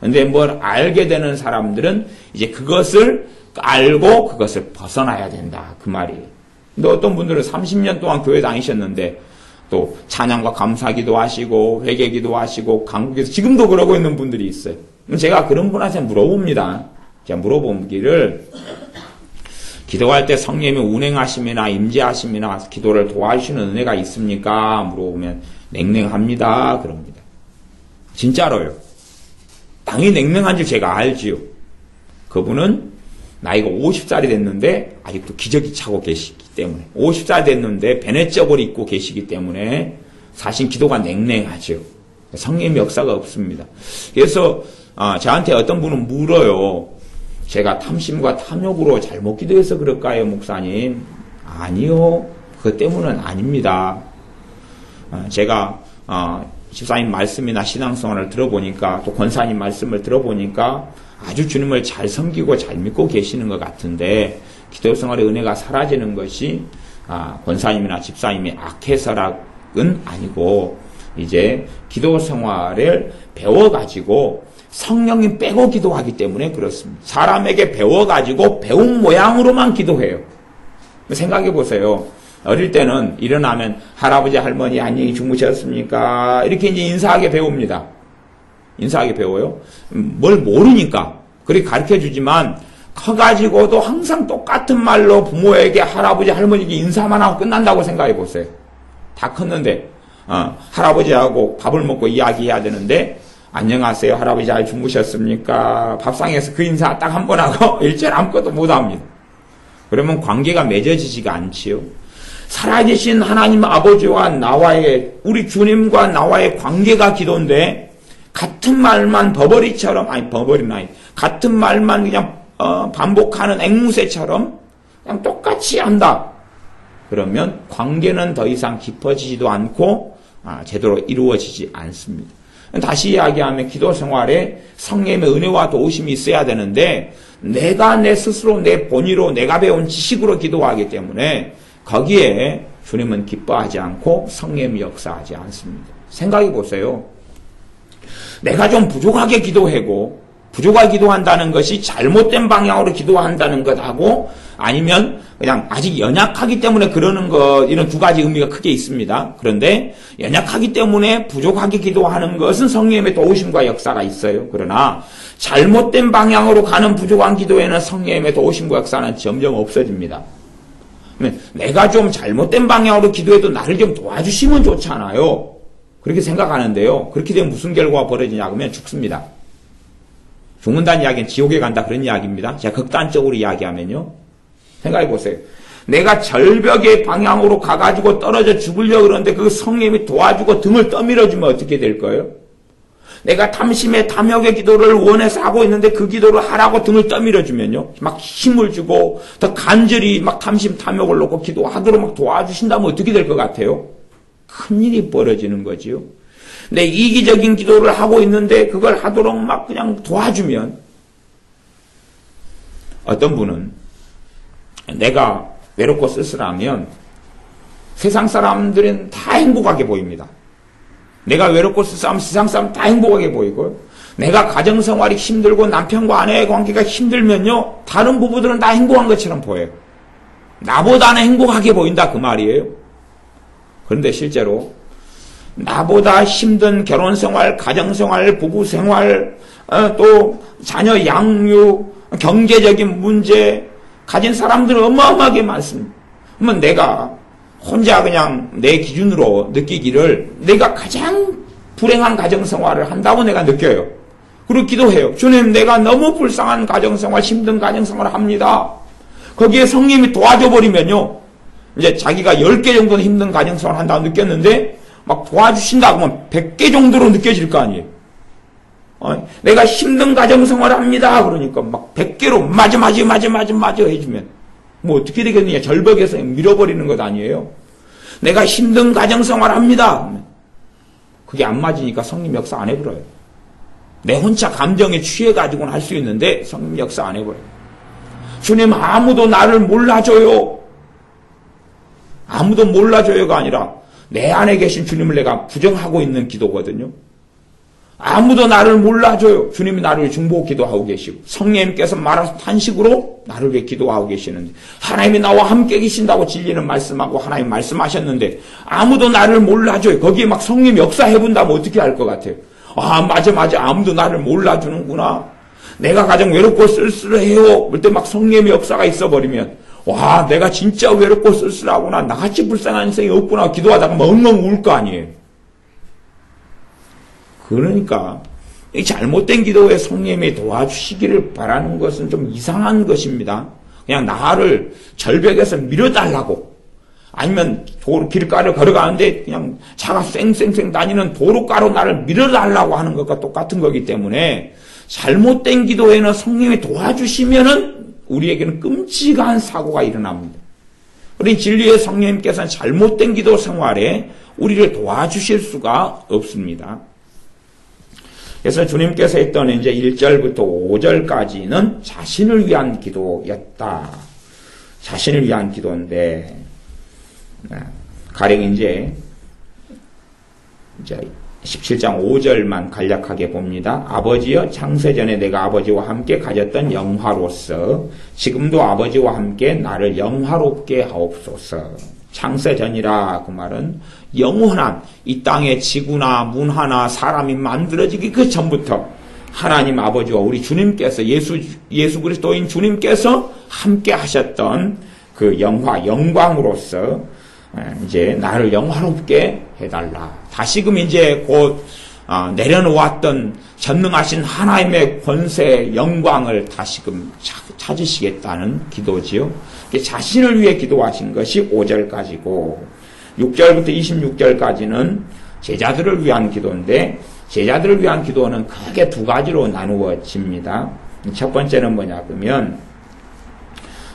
근데 뭘 알게 되는 사람들은 이제 그것을 알고 그것을 벗어나야 된다. 그 말이에요. 근데 어떤 분들은 30년 동안 교회 다니셨는데 또 찬양과 감사기도 하시고 회개기도 하시고 간구기도 지금도 그러고 있는 분들이 있어요. 제가 그런 분한테 물어봅니다. 제가 물어보기를 기도할 때 성령님이 운행하심이나 임재하심이나 기도를 도와주시는 은혜가 있습니까? 물어보면 냉랭합니다. 그럽니다. 진짜로요. 당연히 냉랭한 줄 제가 알지요. 그분은 나이가 50살이 됐는데 아직도 기저귀 차고 계시기 때문에 50살 됐는데 베네저를 입고 계시기 때문에 사실 기도가 냉랭하죠. 성령의 역사가 없습니다. 그래서 저한테 어떤 분은 물어요. 제가 탐심과 탐욕으로 잘못 기도해서 그럴까요, 목사님? 아니요. 그것 때문은 아닙니다. 제가 집사님 말씀이나 신앙생활을 들어보니까 또 권사님 말씀을 들어보니까 아주 주님을 잘 섬기고 잘 믿고 계시는 것 같은데 기도생활의 은혜가 사라지는 것이 권사님이나 집사님이 악해서락은 아니고 이제 기도생활을 배워가지고 성령님 빼고 기도하기 때문에 그렇습니다. 사람에게 배워가지고 배운 모양으로만 기도해요. 생각해 보세요. 어릴 때는 일어나면 할아버지 할머니 안녕히 주무셨습니까? 이렇게 이제 인사하게 배웁니다. 인사하게 배워요. 뭘 모르니까 그렇게 가르쳐주지만 커가지고도 항상 똑같은 말로 부모에게 할아버지 할머니에게 인사만 하고 끝난다고 생각해 보세요. 다 컸는데 할아버지하고 밥을 먹고 이야기해야 되는데 안녕하세요 할아버지 잘 주무셨습니까? 밥상에서 그 인사 딱 한 번 하고 일절 아무것도 못합니다. 그러면 관계가 맺어지지가 않지요. 살아계신 하나님 아버지와 나와의 우리 주님과 나와의 관계가 기도인데 같은 말만 같은 말만 그냥 반복하는 앵무새처럼 그냥 똑같이 한다. 그러면 관계는 더 이상 깊어지지도 않고 제대로 이루어지지 않습니다. 다시 이야기하면 기도 생활에 성령의 은혜와 도우심이 있어야 되는데 내가 내 스스로 내 본의로 내가 배운 지식으로 기도하기 때문에 거기에 주님은 기뻐하지 않고 성령이 역사하지 않습니다. 생각해 보세요. 내가 좀 부족하게 기도하고 부족하게 기도한다는 것이 잘못된 방향으로 기도한다는 것하고 아니면 그냥 아직 연약하기 때문에 그러는 것 이런 두 가지 의미가 크게 있습니다. 그런데 연약하기 때문에 부족하게 기도하는 것은 성령의 도우심과 역사가 있어요. 그러나 잘못된 방향으로 가는 부족한 기도에는 성령의 도우심과 역사는 점점 없어집니다. 내가 좀 잘못된 방향으로 기도해도 나를 좀 도와주시면 좋잖아요. 그렇게 생각하는데요. 그렇게 되면 무슨 결과가 벌어지냐 그러면 죽습니다. 죽는다는 이야기는 지옥에 간다 그런 이야기입니다. 제가 극단적으로 이야기하면요. 생각해 보세요. 내가 절벽의 방향으로 가가지고 떨어져 죽으려고 그러는데 그 성령이 도와주고 등을 떠밀어주면 어떻게 될 거예요? 내가 탐심의 탐욕의 기도를 원해서 하고 있는데 그 기도를 하라고 등을 떠밀어주면요. 막 힘을 주고 더 간절히 막 탐심 탐욕을 놓고 기도하도록 막 도와주신다면 어떻게 될 것 같아요? 큰일이 벌어지는 거지요. 내 이기적인 기도를 하고 있는데 그걸 하도록 막 그냥 도와주면 어떤 분은 내가 외롭고 쓸쓸하면 세상 사람들은 다 행복하게 보입니다. 내가 외롭고 쓸쓸하면 세상 사람 다 행복하게 보이고요. 내가 가정생활이 힘들고 남편과 아내의 관계가 힘들면요. 다른 부부들은 다 행복한 것처럼 보여요. 나보다는 행복하게 보인다 그 말이에요. 그런데 실제로 나보다 힘든 결혼생활, 가정생활, 부부생활, 또 자녀 양육, 경제적인 문제 가진 사람들은 어마어마하게 많습니다. 그러면 내가 혼자 그냥 내 기준으로 느끼기를 내가 가장 불행한 가정생활을 한다고 내가 느껴요. 그리고 기도해요. 주님 내가 너무 불쌍한 가정생활, 힘든 가정생활을 합니다. 거기에 성령이 도와줘 버리면요. 이제 자기가 10개 정도는 힘든 가정생활을 한다고 느꼈는데 막 도와주신다고 하면 100개 정도로 느껴질 거 아니에요. 내가 힘든 가정생활을 합니다. 그러니까 막 100개로 맞아 해주면 뭐 어떻게 되겠느냐. 절벽에서 밀어버리는 것 아니에요. 내가 힘든 가정생활을 합니다. 그게 안 맞으니까 성령 역사 안 해버려요. 내 혼자 감정에 취해가지고는 할 수 있는데 성령 역사 안 해버려요. 주님 아무도 나를 몰라줘요. 아무도 몰라줘요가 아니라 내 안에 계신 주님을 내가 부정하고 있는 기도거든요. 아무도 나를 몰라줘요. 주님이 나를 위해 중보 기도하고 계시고 성령님께서 말한 식으로 나를 위해 기도하고 계시는데 하나님이 나와 함께 계신다고 진리는 말씀하고 하나님 말씀하셨는데 아무도 나를 몰라줘요. 거기에 막 성령 역사해본다면 어떻게 할 것 같아요? 아 맞아 아무도 나를 몰라주는구나. 내가 가장 외롭고 쓸쓸해요. 그럴 때 막 성령의 역사가 있어버리면 와 내가 진짜 외롭고 쓸쓸하구나. 나같이 불쌍한 인생이 없구나. 기도하다가 막 엉엉 울 거 아니에요. 그러니까 이 잘못된 기도에 성령님이 도와주시기를 바라는 것은 좀 이상한 것입니다. 그냥 나를 절벽에서 밀어달라고 아니면 길가를 걸어가는데 그냥 차가 쌩쌩쌩 다니는 도로가로 나를 밀어달라고 하는 것과 똑같은 거기 때문에 잘못된 기도에는 성령님이 도와주시면은 우리에게는 끔찍한 사고가 일어납니다. 우리 진리의 성령님께서는 잘못된 기도 생활에 우리를 도와주실 수가 없습니다. 그래서 주님께서 했던 이제 1절부터 5절까지는 자신을 위한 기도였다. 자신을 위한 기도인데, 가령 이제 17장 5절만 간략하게 봅니다. 아버지여 창세전에 내가 아버지와 함께 가졌던 영화로서 지금도 아버지와 함께 나를 영화롭게 하옵소서. 창세전이라 그 말은 영원한 이 땅의 지구나 문화나 사람이 만들어지기 그 전부터 하나님 아버지와 우리 주님께서 예수 그리스도인 주님께서 함께 하셨던 그 영광으로서 이제 나를 영화롭게 해달라. 다시금 이제 곧 내려놓았던 전능하신 하나님의 권세 영광을 다시금 찾으시겠다는 기도지요. 자신을 위해 기도하신 것이 5절까지고 6절부터 26절까지는 제자들을 위한 기도인데 제자들을 위한 기도는 크게 두 가지로 나누어집니다. 첫 번째는 뭐냐 그러면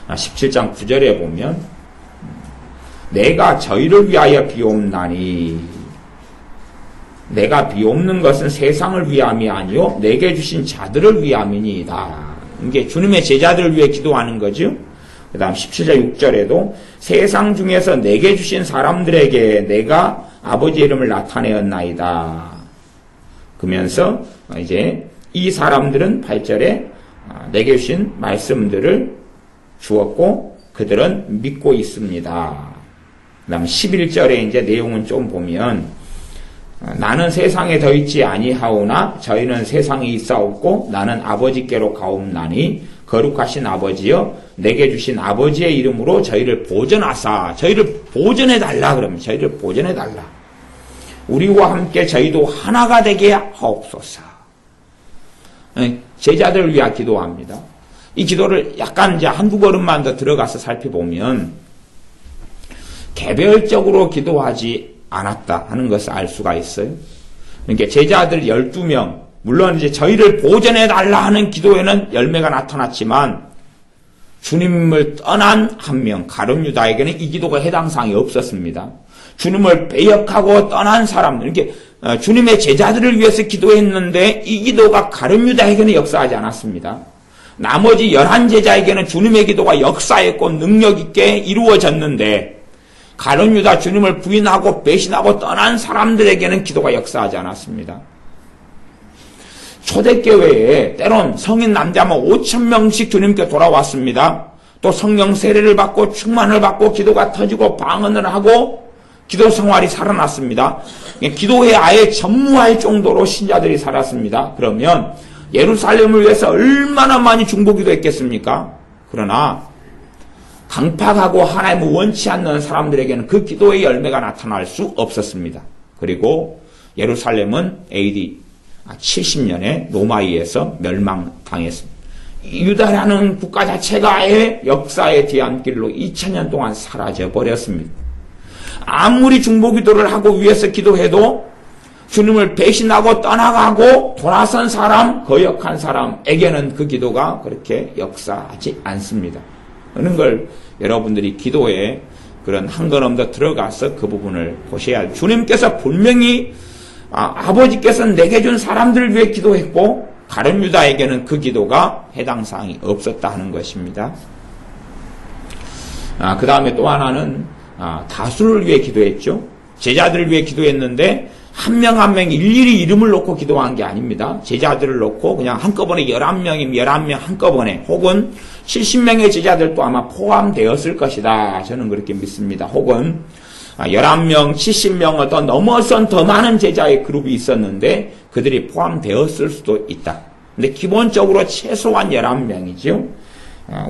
17장 9절에 보면 내가 저희를 위하여 비옵나니 내가 비옵는 것은 세상을 위함이 아니요 내게 주신 자들을 위함이니이다. 이게 주님의 제자들을 위해 기도하는 거죠. 그 다음 17절 6절에도 세상 중에서 내게 주신 사람들에게 내가 아버지의 이름을 나타내었나이다. 그러면서 이제 이 사람들은 8절에 내게 주신 말씀들을 주었고 그들은 믿고 있습니다. 그 다음 11절에 이제 내용은 좀 보면 나는 세상에 더 있지 아니하오나 저희는 세상에 있사옵고 나는 아버지께로 가옵나니 거룩하신 아버지여 내게 주신 아버지의 이름으로 저희를 보전하사 저희를 보전해달라 그러면 저희를 보전해달라. 우리와 함께 저희도 하나가 되게 하옵소서. 제자들을 위하 기도합니다. 이 기도를 약간 이제 한두 걸음만 더 들어가서 살펴보면 개별적으로 기도하지 않았다 하는 것을 알 수가 있어요. 그러니까 제자들 12명, 물론 이제 저희를 보전해달라 하는 기도에는 열매가 나타났지만 주님을 떠난 한 명, 가룟 유다에게는 이 기도가 해당 사항이 없었습니다. 주님을 배역하고 떠난 사람들, 이렇게 주님의 제자들을 위해서 기도했는데 이 기도가 가룟 유다에게는 역사하지 않았습니다. 나머지 11제자에게는 주님의 기도가 역사했고 능력 있게 이루어졌는데 가룟 유다 주님을 부인하고 배신하고 떠난 사람들에게는 기도가 역사하지 않았습니다. 초대교회에 때론 성인 남자만 5,000명씩 주님께 돌아왔습니다. 또 성령 세례를 받고 충만을 받고 기도가 터지고 방언을 하고 기도 생활이 살아났습니다. 기도에 아예 전무할 정도로 신자들이 살았습니다. 그러면 예루살렘을 위해서 얼마나 많이 중보기도 했겠습니까? 그러나 강팍하고 하나님을 원치 않는 사람들에게는 그 기도의 열매가 나타날 수 없었습니다. 그리고 예루살렘은 AD 70년에 로마에 의해서 멸망당했습니다. 유다라는 국가 자체가 아예 역사의 뒤안길로 2000년 동안 사라져버렸습니다. 아무리 중보기도를 하고 위에서 기도해도 주님을 배신하고 떠나가고 돌아선 사람, 거역한 사람에게는 그 기도가 그렇게 역사하지 않습니다. 그런 걸 여러분들이 기도에 그런 한 걸음 더 들어가서 그 부분을 보셔야 해요. 주님께서 분명히 아버지께서는 내게 준 사람들을 위해 기도했고 가룟 유다에게는 그 기도가 해당 사항이 없었다 하는 것입니다. 그 다음에 또 하나는 다수를 위해 기도했죠. 제자들을 위해 기도했는데 한 명 한 명 일일이 이름을 놓고 기도한 게 아닙니다. 제자들을 놓고 그냥 한꺼번에 11명이면 11명 한꺼번에 혹은 70명의 제자들도 아마 포함되었을 것이다. 저는 그렇게 믿습니다. 혹은 11명, 70명 더 넘어선 더 많은 제자의 그룹이 있었는데 그들이 포함되었을 수도 있다. 근데 기본적으로 최소한 11명이죠.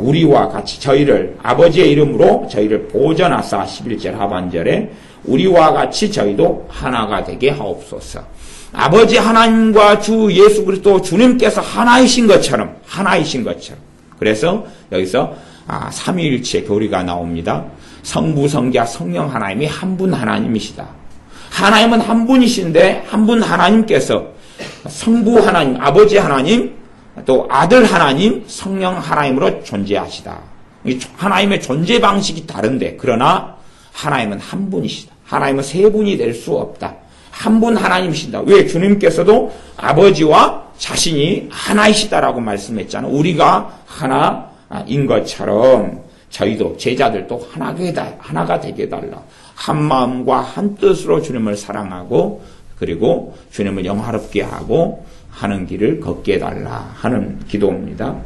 우리와 같이 저희를 아버지의 이름으로 저희를 보존하사 11절 하반절에 우리와 같이 저희도 하나가 되게 하옵소서. 아버지 하나님과 주 예수 그리스도 주님께서 하나이신 것처럼 그래서 여기서 삼위일체 교리가 나옵니다. 성부 성자 성령 하나님이 한 분 하나님이시다. 하나님은 한 분이신데 한 분 하나님께서 성부 하나님 아버지 하나님 또 아들 하나님 성령 하나님으로 존재하시다. 하나님의 존재 방식이 다른데 그러나 하나님은 한 분이시다. 하나님은 세 분이 될 수 없다. 한 분 하나님이시다. 왜? 주님께서도 아버지와 자신이 하나이시다라고 말씀했잖아요. 우리가 하나인 것처럼 저희도 제자들도 하나가 되게 해달라. 한 마음과 한 뜻으로 주님을 사랑하고 그리고 주님을 영화롭게 하고 하는 길을 걷게 해달라 하는 기도입니다.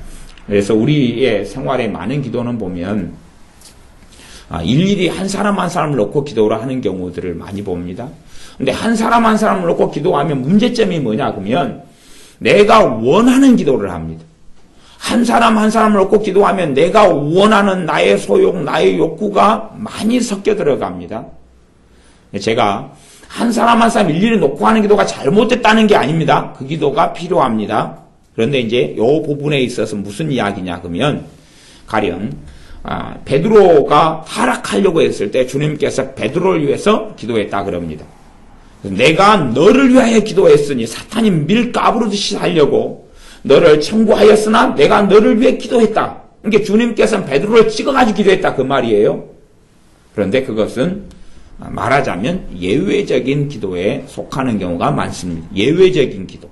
그래서 우리의 생활에 많은 기도는 보면 일일이 한 사람 한 사람을 놓고 기도를 하는 경우들을 많이 봅니다. 근데 한 사람 한 사람을 놓고 기도하면 문제점이 뭐냐 그러면 내가 원하는 기도를 합니다. 한 사람 한 사람을 놓고 기도하면 내가 원하는 나의 소욕, 나의 욕구가 많이 섞여 들어갑니다. 제가 한 사람 한 사람 일일이 놓고 하는 기도가 잘못됐다는 게 아닙니다. 그 기도가 필요합니다. 그런데 이제 이 부분에 있어서 무슨 이야기냐 그러면 가령 베드로가 타락하려고 했을 때 주님께서 베드로를 위해서 기도했다 그럽니다. 내가 너를 위하여 기도했으니 사탄이 밀 까부르듯이 하려고 너를 청구하였으나 내가 너를 위해 기도했다. 그러니까 주님께서는 베드로를 찍어가지고 기도했다 그 말이에요. 그런데 그것은 말하자면 예외적인 기도에 속하는 경우가 많습니다. 예외적인 기도.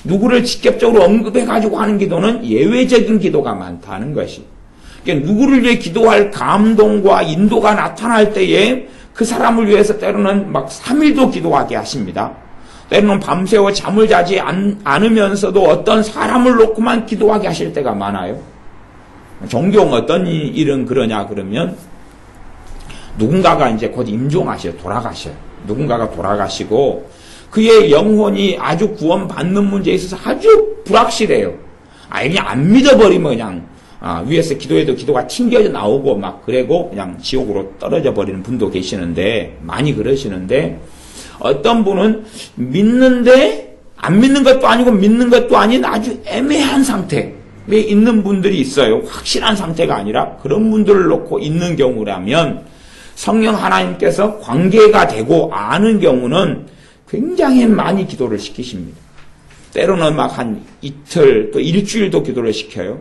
누구를 직접적으로 언급해가지고 하는 기도는 예외적인 기도가 많다는 것이. 그러니까 누구를 위해 기도할 감동과 인도가 나타날 때에 그 사람을 위해서 때로는 막 3일도 기도하게 하십니다. 때로는 밤새워 잠을 자지 않으면서도 어떤 사람을 놓고만 기도하게 하실 때가 많아요. 종종 어떤 일은 그러냐 그러면 누군가가 이제 곧 임종하셔요. 돌아가셔요. 누군가가 돌아가시고 그의 영혼이 아주 구원받는 문제에 있어서 아주 불확실해요. 그냥 안 믿어버리면 그냥 위에서 기도해도 기도가 튕겨져 나오고 막 그러고 그냥 지옥으로 떨어져 버리는 분도 계시는데 많이 그러시는데 어떤 분은 믿는데 안 믿는 것도 아니고 믿는 것도 아닌 아주 애매한 상태에 있는 분들이 있어요. 확실한 상태가 아니라 그런 분들을 놓고 있는 경우라면 성령 하나님께서 관계가 되고 아는 경우는 굉장히 많이 기도를 시키십니다. 때로는 막 한 이틀 또 일주일도 기도를 시켜요.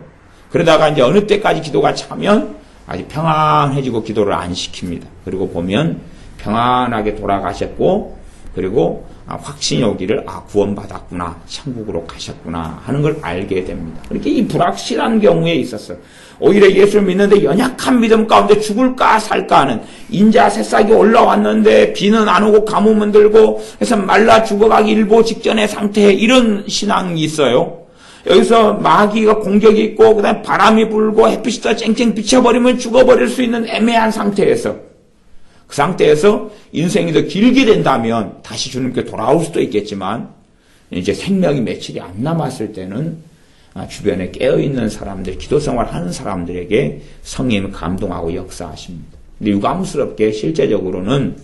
그러다가 이제 어느 때까지 기도가 차면 아주 평안해지고 기도를 안 시킵니다. 그리고 보면 평안하게 돌아가셨고 그리고 확신이 오기를 구원받았구나 천국으로 가셨구나 하는 걸 알게 됩니다. 그렇게 이 불확실한 경우에 있어서 오히려 예수를 믿는데 연약한 믿음 가운데 죽을까 살까 하는 인자 새싹이 올라왔는데 비는 안 오고 가뭄은 들고 해서 말라 죽어가기 일보 직전의 상태에 이런 신앙이 있어요. 여기서 마귀가 공격이 있고 그다음에 바람이 불고 햇빛이 더 쨍쨍 비춰버리면 죽어버릴 수 있는 애매한 상태에서 그 상태에서 인생이 더 길게 된다면 다시 주님께 돌아올 수도 있겠지만 이제 생명이 며칠이 안 남았을 때는 주변에 깨어있는 사람들, 기도생활 하는 사람들에게 성령이 감동하고 역사하십니다. 근데 유감스럽게 실제적으로는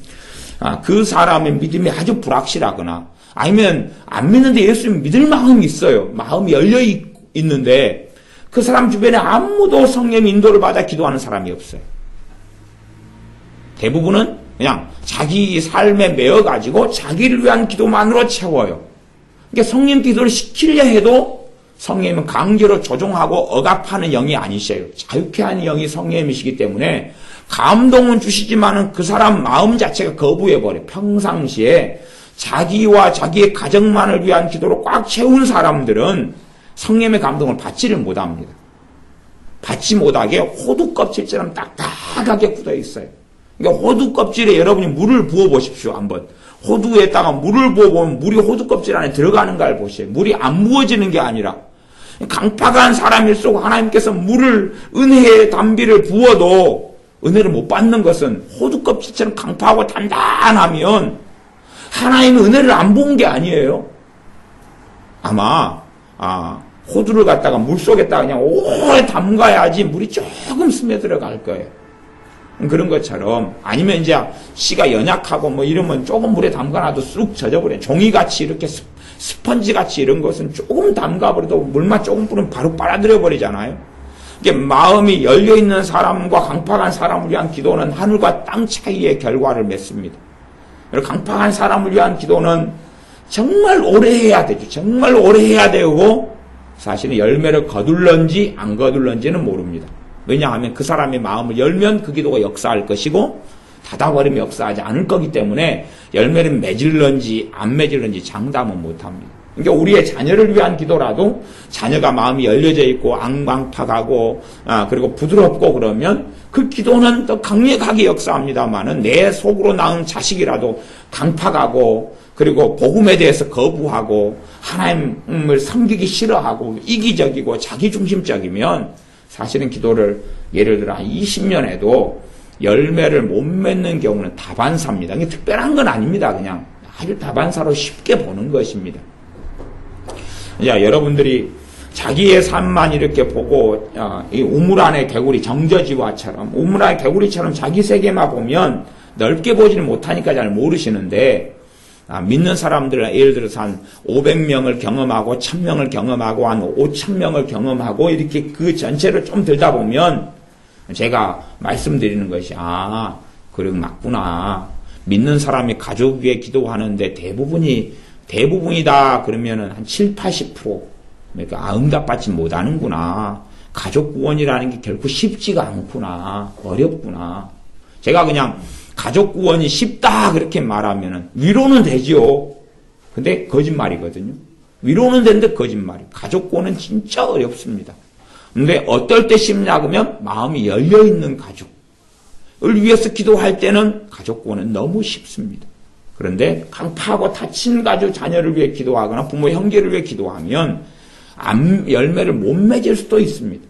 그 사람의 믿음이 아주 불확실하거나 아니면 안 믿는데 예수님 믿을 마음이 있어요. 마음이 열려 있는데 그 사람 주변에 아무도 성령의 인도를 받아 기도하는 사람이 없어요. 대부분은 그냥 자기 삶에 매어가지고 자기를 위한 기도만으로 채워요. 그러니까 성령 기도를 시키려 해도 성령님은 강제로 조종하고 억압하는 영이 아니셔요. 자유케 하는 영이 성령님이시기 때문에 감동은 주시지만은 그 사람 마음 자체가 거부해버려요. 평상시에 자기와 자기의 가정만을 위한 기도로 꽉 채운 사람들은 성령의 감동을 받지를 못합니다. 받지 못하게 호두 껍질처럼 딱딱하게 굳어 있어요. 그러니까 호두 껍질에 여러분이 물을 부어 보십시오. 한번 호두에다가 물을 부어보면 물이 호두 껍질 안에 들어가는가를 보세요. 물이 안 부어지는 게 아니라 강팍한 사람일수록 하나님께서 물을 은혜의 담비를 부어도 은혜를 못 받는 것은 호두 껍질처럼 강팍하고 단단하면 하나님은 은혜를 안 부은 게 아니에요. 아마 호두를 갖다가 물 속에다가 그냥 오래 담가야지 물이 조금 스며들어갈 거예요. 그런 것처럼 아니면 이제 씨가 연약하고 뭐 이러면 조금 물에 담가놔도 쑥 젖어버려요. 종이같이 이렇게 스펀지같이 이런 것은 조금 담가버려도 물만 조금 뿌리면 바로 빨아들여 버리잖아요. 이게 마음이 열려있는 사람과 강팍한 사람을 위한 기도는 하늘과 땅 차이의 결과를 맺습니다. 그리고 강팍한 사람을 위한 기도는 정말 오래 해야 되죠. 정말 오래 해야 되고 사실은 열매를 거둘런지 안 거둘런지는 모릅니다. 왜냐하면 그 사람의 마음을 열면 그 기도가 역사할 것이고 닫아버리면 역사하지 않을 거기 때문에 열매를 맺을런지 안 맺을런지 장담은 못합니다. 그러니까 우리의 자녀를 위한 기도라도 자녀가 마음이 열려져 있고 앙광팍하고 그리고 부드럽고 그러면 그 기도는 더 강력하게 역사합니다마는 내 속으로 낳은 자식이라도 강팍하고 그리고 복음에 대해서 거부하고 하나님을 섬기기 싫어하고 이기적이고 자기중심적이면 사실은 기도를 예를 들어 한 20년 해도 열매를 못 맺는 경우는 다반사입니다. 이게 특별한 건 아닙니다. 그냥 아주 다반사로 쉽게 보는 것입니다. 자, 여러분들이 자기의 삶만 이렇게 보고 이 우물 안의 개구리 정저지화처럼 우물 안의 개구리처럼 자기 세계만 보면 넓게 보지는 못하니까 잘 모르시는데 믿는 사람들 예를 들어서 한 500명을 경험하고 1000명을 경험하고 한 5000명을 경험하고 이렇게 그 전체를 좀 들다 보면 제가 말씀드리는 것이 그래 맞구나. 믿는 사람이 가족 위해 기도하는데 대부분이다 그러면은 한 7, 80% 그러니까 응답받지 못하는구나. 가족 구원이라는 게 결코 쉽지가 않구나. 어렵구나. 제가 그냥 가족 구원이 쉽다 그렇게 말하면은 위로는 되지요. 근데 거짓말이거든요. 위로는 되는데 거짓말이에요. 가족 구원은 진짜 어렵습니다. 근데 어떨 때 쉽냐 그러면 마음이 열려있는 가족을 위해서 기도할 때는 가족 구원은 너무 쉽습니다. 그런데 강파하고 다친 가족 자녀를 위해 기도하거나 부모 형제를 위해 기도하면 열매를 못 맺을 수도 있습니다.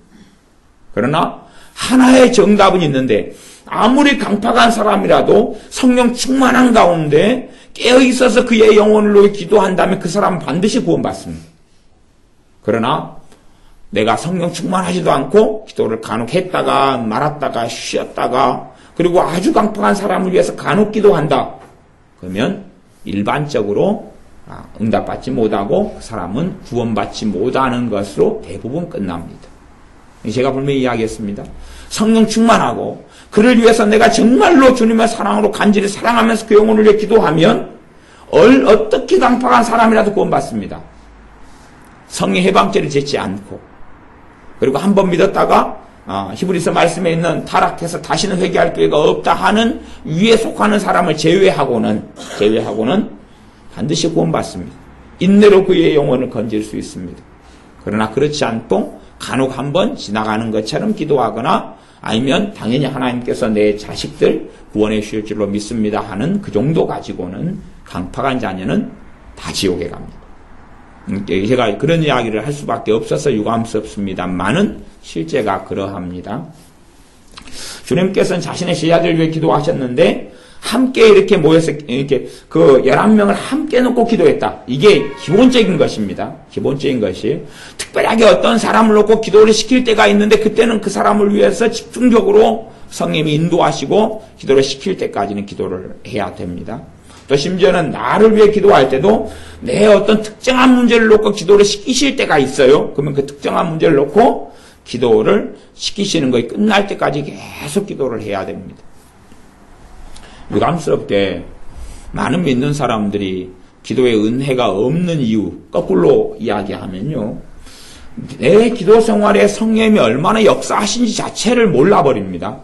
그러나 하나의 정답은 있는데 아무리 강팍한 사람이라도 성령 충만한 가운데 깨어있어서 그의 영혼을 위해 기도한다면 그 사람은 반드시 구원받습니다. 그러나 내가 성령 충만하지도 않고 기도를 간혹 했다가 말았다가 쉬었다가 그리고 아주 강팍한 사람을 위해서 간혹 기도한다. 그러면 일반적으로 응답받지 못하고 그 사람은 구원받지 못하는 것으로 대부분 끝납니다. 제가 분명히 이야기했습니다. 성령 충만하고 그를 위해서 내가 정말로 주님의 사랑으로 간절히 사랑하면서 그 영혼을 위해 기도하면 어떻게 강팍한 사람이라도 구원받습니다. 성령 해방죄를 짓지 않고 그리고 한 번 믿었다가 히브리서 말씀에 있는 타락해서 다시는 회개할 기회가 없다 하는 위에 속하는 사람을 제외하고는 반드시 구원받습니다. 인내로 그의 영혼을 건질 수 있습니다. 그러나 그렇지 않고 간혹 한번 지나가는 것처럼 기도하거나 아니면 당연히 하나님께서 내 자식들 구원해 주실 줄로 믿습니다 하는 그 정도 가지고는 강팍한 자녀는 다 지옥에 갑니다. 제가 그런 이야기를 할 수밖에 없어서 유감스럽습니다만은 실제가 그러합니다. 주님께서는 자신의 제자들을 위해 기도하셨는데 함께 이렇게 모여서 이렇게 그 11명을 함께 놓고 기도했다. 이게 기본적인 것입니다. 기본적인 것이 특별하게 어떤 사람을 놓고 기도를 시킬 때가 있는데 그때는 그 사람을 위해서 집중적으로 성령님이 인도하시고 기도를 시킬 때까지는 기도를 해야 됩니다. 또 심지어는 나를 위해 기도할 때도 내 어떤 특정한 문제를 놓고 기도를 시키실 때가 있어요. 그러면 그 특정한 문제를 놓고 기도를 시키시는 것이 끝날 때까지 계속 기도를 해야 됩니다. 유감스럽게 많은 믿는 사람들이 기도의 은혜가 없는 이유 거꾸로 이야기하면요, 내 기도 생활에 성령님이 얼마나 역사하신지 자체를 몰라버립니다.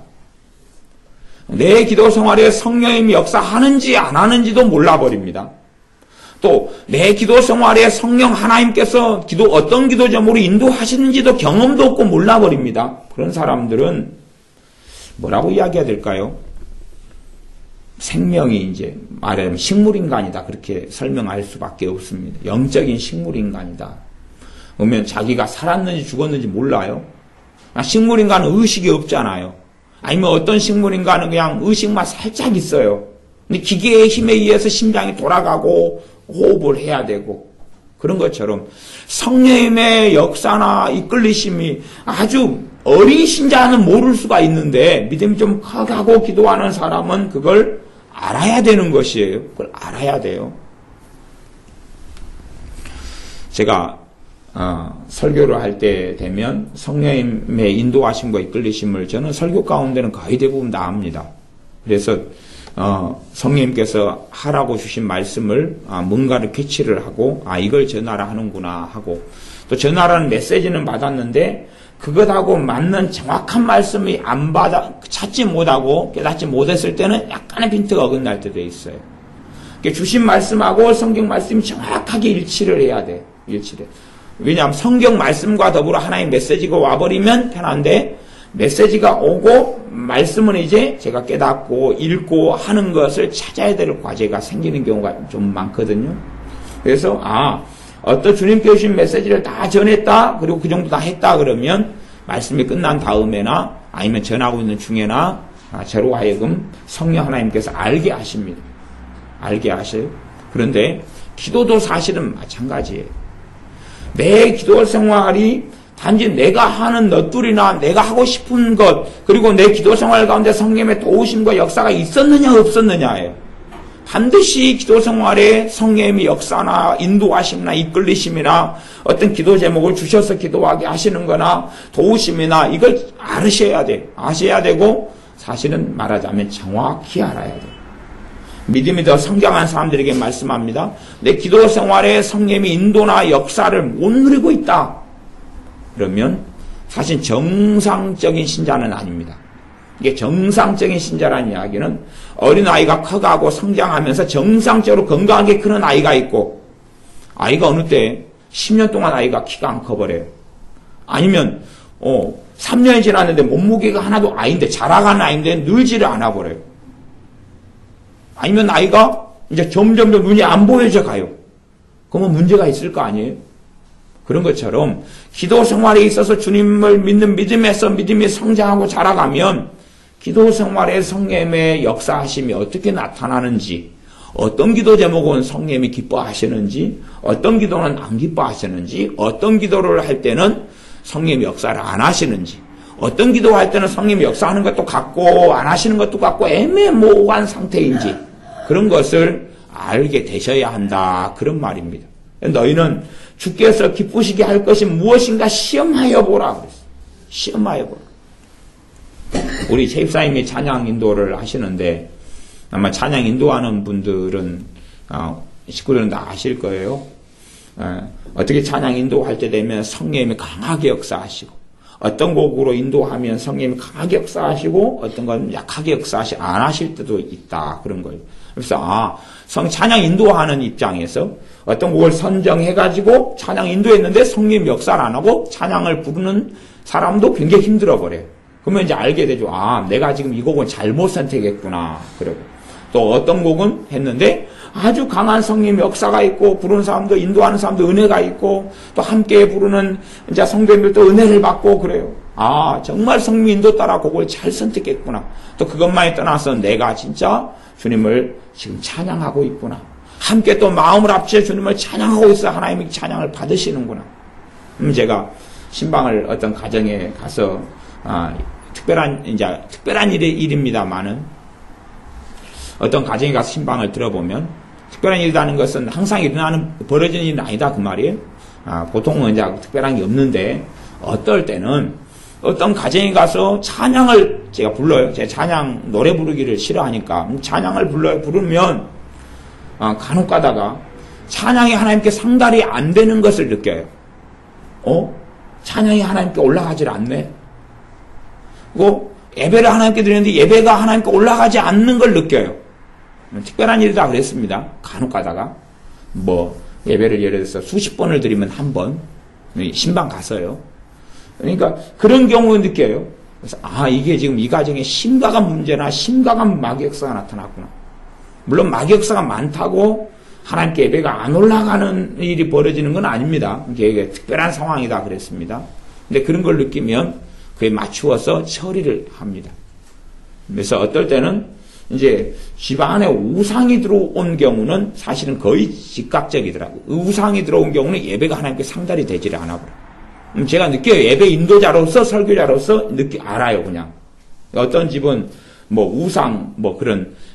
내 기도 생활에 성령님이 역사하는지 안 하는지도 몰라버립니다. 또 내 기도 생활에 성령 하나님께서 어떤 기도 제목으로 인도하시는지도 경험도 없고 몰라버립니다. 그런 사람들은 뭐라고 이야기해야 될까요? 생명이 이제 말하자면 식물인간이다, 그렇게 설명할 수밖에 없습니다. 영적인 식물인간이다. 그러면 자기가 살았는지 죽었는지 몰라요. 식물인간은 의식이 없잖아요. 아니면 어떤 식물인간은 그냥 의식만 살짝 있어요. 근데 기계의 힘에 의해서 심장이 돌아가고 호흡을 해야 되고, 그런 것처럼 성령님의 역사나 이끌리심이 아주 어린 신자는 모를 수가 있는데, 믿음이 좀 커가고 기도하는 사람은 그걸 알아야 되는 것이에요. 그걸 알아야 돼요. 제가 설교를 할 때 되면 성령님의 인도하심과 이끌리심을 저는 설교 가운데는 거의 대부분 다 합니다. 그래서 성령님께서 하라고 주신 말씀을 뭔가를 캐치를 하고 이걸 전하라 하는구나 하고, 또 전하라는 메시지는 받았는데 그것하고 맞는 정확한 말씀이 찾지 못하고 깨닫지 못했을 때는 약간의 빈트가 어긋날 때도 있어요. 주신 말씀하고 성경 말씀이 정확하게 일치를 해야 돼. 일치를. 왜냐하면 성경 말씀과 더불어 하나의 메시지가 와버리면 편한데, 메시지가 오고 말씀은 이제 제가 깨닫고 읽고 하는 것을 찾아야 될 과제가 생기는 경우가 좀 많거든요. 그래서 어떤 주님께 주신 메시지를 다 전했다, 그리고 그 정도 다 했다 그러면 말씀이 끝난 다음에나 아니면 전하고 있는 중에나 저로 하여금 성령 하나님께서 알게 하십니다. 알게 하셔요. 그런데 기도도 사실은 마찬가지예요. 내 기도 생활이 단지 내가 하는 넋두리나 내가 하고 싶은 것, 그리고 내 기도 생활 가운데 성령의 도우심과 역사가 있었느냐 없었느냐예요. 반드시 기도 생활에 성령의 역사나 인도하심이나 이끌리심이나 어떤 기도 제목을 주셔서 기도하게 하시는 거나 도우심이나 이걸 아셔야 돼요. 아셔야 되고, 사실은 말하자면 정확히 알아야 돼요. 믿음이 더 성장한 사람들에게 말씀합니다. 내 기도 생활에 성령의 인도나 역사를 못 누리고 있다. 그러면 사실 정상적인 신자는 아닙니다. 이게 정상적인 신자라는 이야기는 어린아이가 커가고 성장하면서 정상적으로 건강하게 크는 아이가 있고, 아이가 어느 때 10년 동안 아이가 키가 안 커버려요. 아니면 3년이 지났는데 몸무게가 하나도 아닌데, 자라가는 아이인데 늘지를 않아 버려요. 아니면 아이가 이제 점점 눈이 안 보여져 가요. 그러면 문제가 있을 거 아니에요? 그런 것처럼 기도 생활에 있어서 주님을 믿는 믿음에서 믿음이 성장하고 자라가면 기도 생활에 성령의 역사하심이 어떻게 나타나는지, 어떤 기도 제목은 성령이 기뻐하시는지, 어떤 기도는 안 기뻐하시는지, 어떤 기도를 할 때는 성령의 역사를 안 하시는지, 어떤 기도할 때는 성령이 역사하는 것도 같고 안 하시는 것도 같고 애매모호한 상태인지, 그런 것을 알게 되셔야 한다, 그런 말입니다. 너희는 주께서 기쁘시게 할 것이 무엇인가 시험하여 보라 그랬어요. 시험하여 보라. 우리 최입사님이 찬양 인도를 하시는데, 아마 찬양 인도하는 분들은 식구들은 다 아실 거예요. 어떻게 찬양 인도할 때 되면 성령님이 강하게 역사하시고, 어떤 곡으로 인도하면 성령님이 강하게 역사하시고, 어떤 건 약하게 안 하실 때도 있다, 그런 거예요. 그래서 찬양 인도하는 입장에서 어떤 곡을 선정해가지고 찬양 인도했는데 성령 역사를 안 하고 찬양을 부르는 사람도 굉장히 힘들어 버려요. 그러면 이제 알게 되죠. 내가 지금 이 곡은 잘못 선택했구나. 그러고 또 어떤 곡은 했는데 아주 강한 성령 역사가 있고, 부르는 사람도, 인도하는 사람도 은혜가 있고, 또 함께 부르는 이제 성도님들도 은혜를 받고 그래요. 정말 성령 인도 따라 곡을 잘 선택했구나. 또 그것만이 떠나서 내가 진짜 주님을 지금 찬양하고 있구나. 함께 또 마음을 합쳐 주님을 찬양하고 있어. 하나님이 찬양을 받으시는구나. 제가 신방을 어떤 가정에 가서 특별한 일입니다만은, 어떤 가정에 가서 신방을 들어보면 특별한 일이라는 것은 항상 벌어지는 일은 아니다, 그 말이에요. 보통은 이제 특별한 게 없는데, 어떨 때는 어떤 가정에 가서 찬양을 제가 불러요. 제가 찬양 노래 부르기를 싫어하니까 찬양을 불러요. 부르면 간혹 가다가 찬양이 하나님께 상달이 안 되는 것을 느껴요. 찬양이 하나님께 올라가질 않네. 그리고 예배를 하나님께 드리는데 예배가 하나님께 올라가지 않는 걸 느껴요. 특별한 일이다 그랬습니다. 간혹 가다가 예배를 예를 들어서 수십 번을 드리면 한 번 신방 가서요. 그러니까 그런 경우 느껴요. 그래서 이게 지금 이 가정에 심각한 문제나 심각한 마귀 역사가 나타났구나. 물론 마귀 역사가 많다고 하나님께 예배가 안 올라가는 일이 벌어지는 건 아닙니다. 이게 특별한 상황이다 그랬습니다. 근데 그런 걸 느끼면 그에 맞추어서 처리를 합니다. 그래서 어떨 때는 이제 집안에 우상이 들어온 경우는 사실은 거의 즉각적이더라고요. 우상이 들어온 경우는 예배가 하나님께 상달이 되지를 않아 버려요. 제가 느껴요. 예배 인도자로서 설교자로서 알아요. 그냥 어떤 집은 우상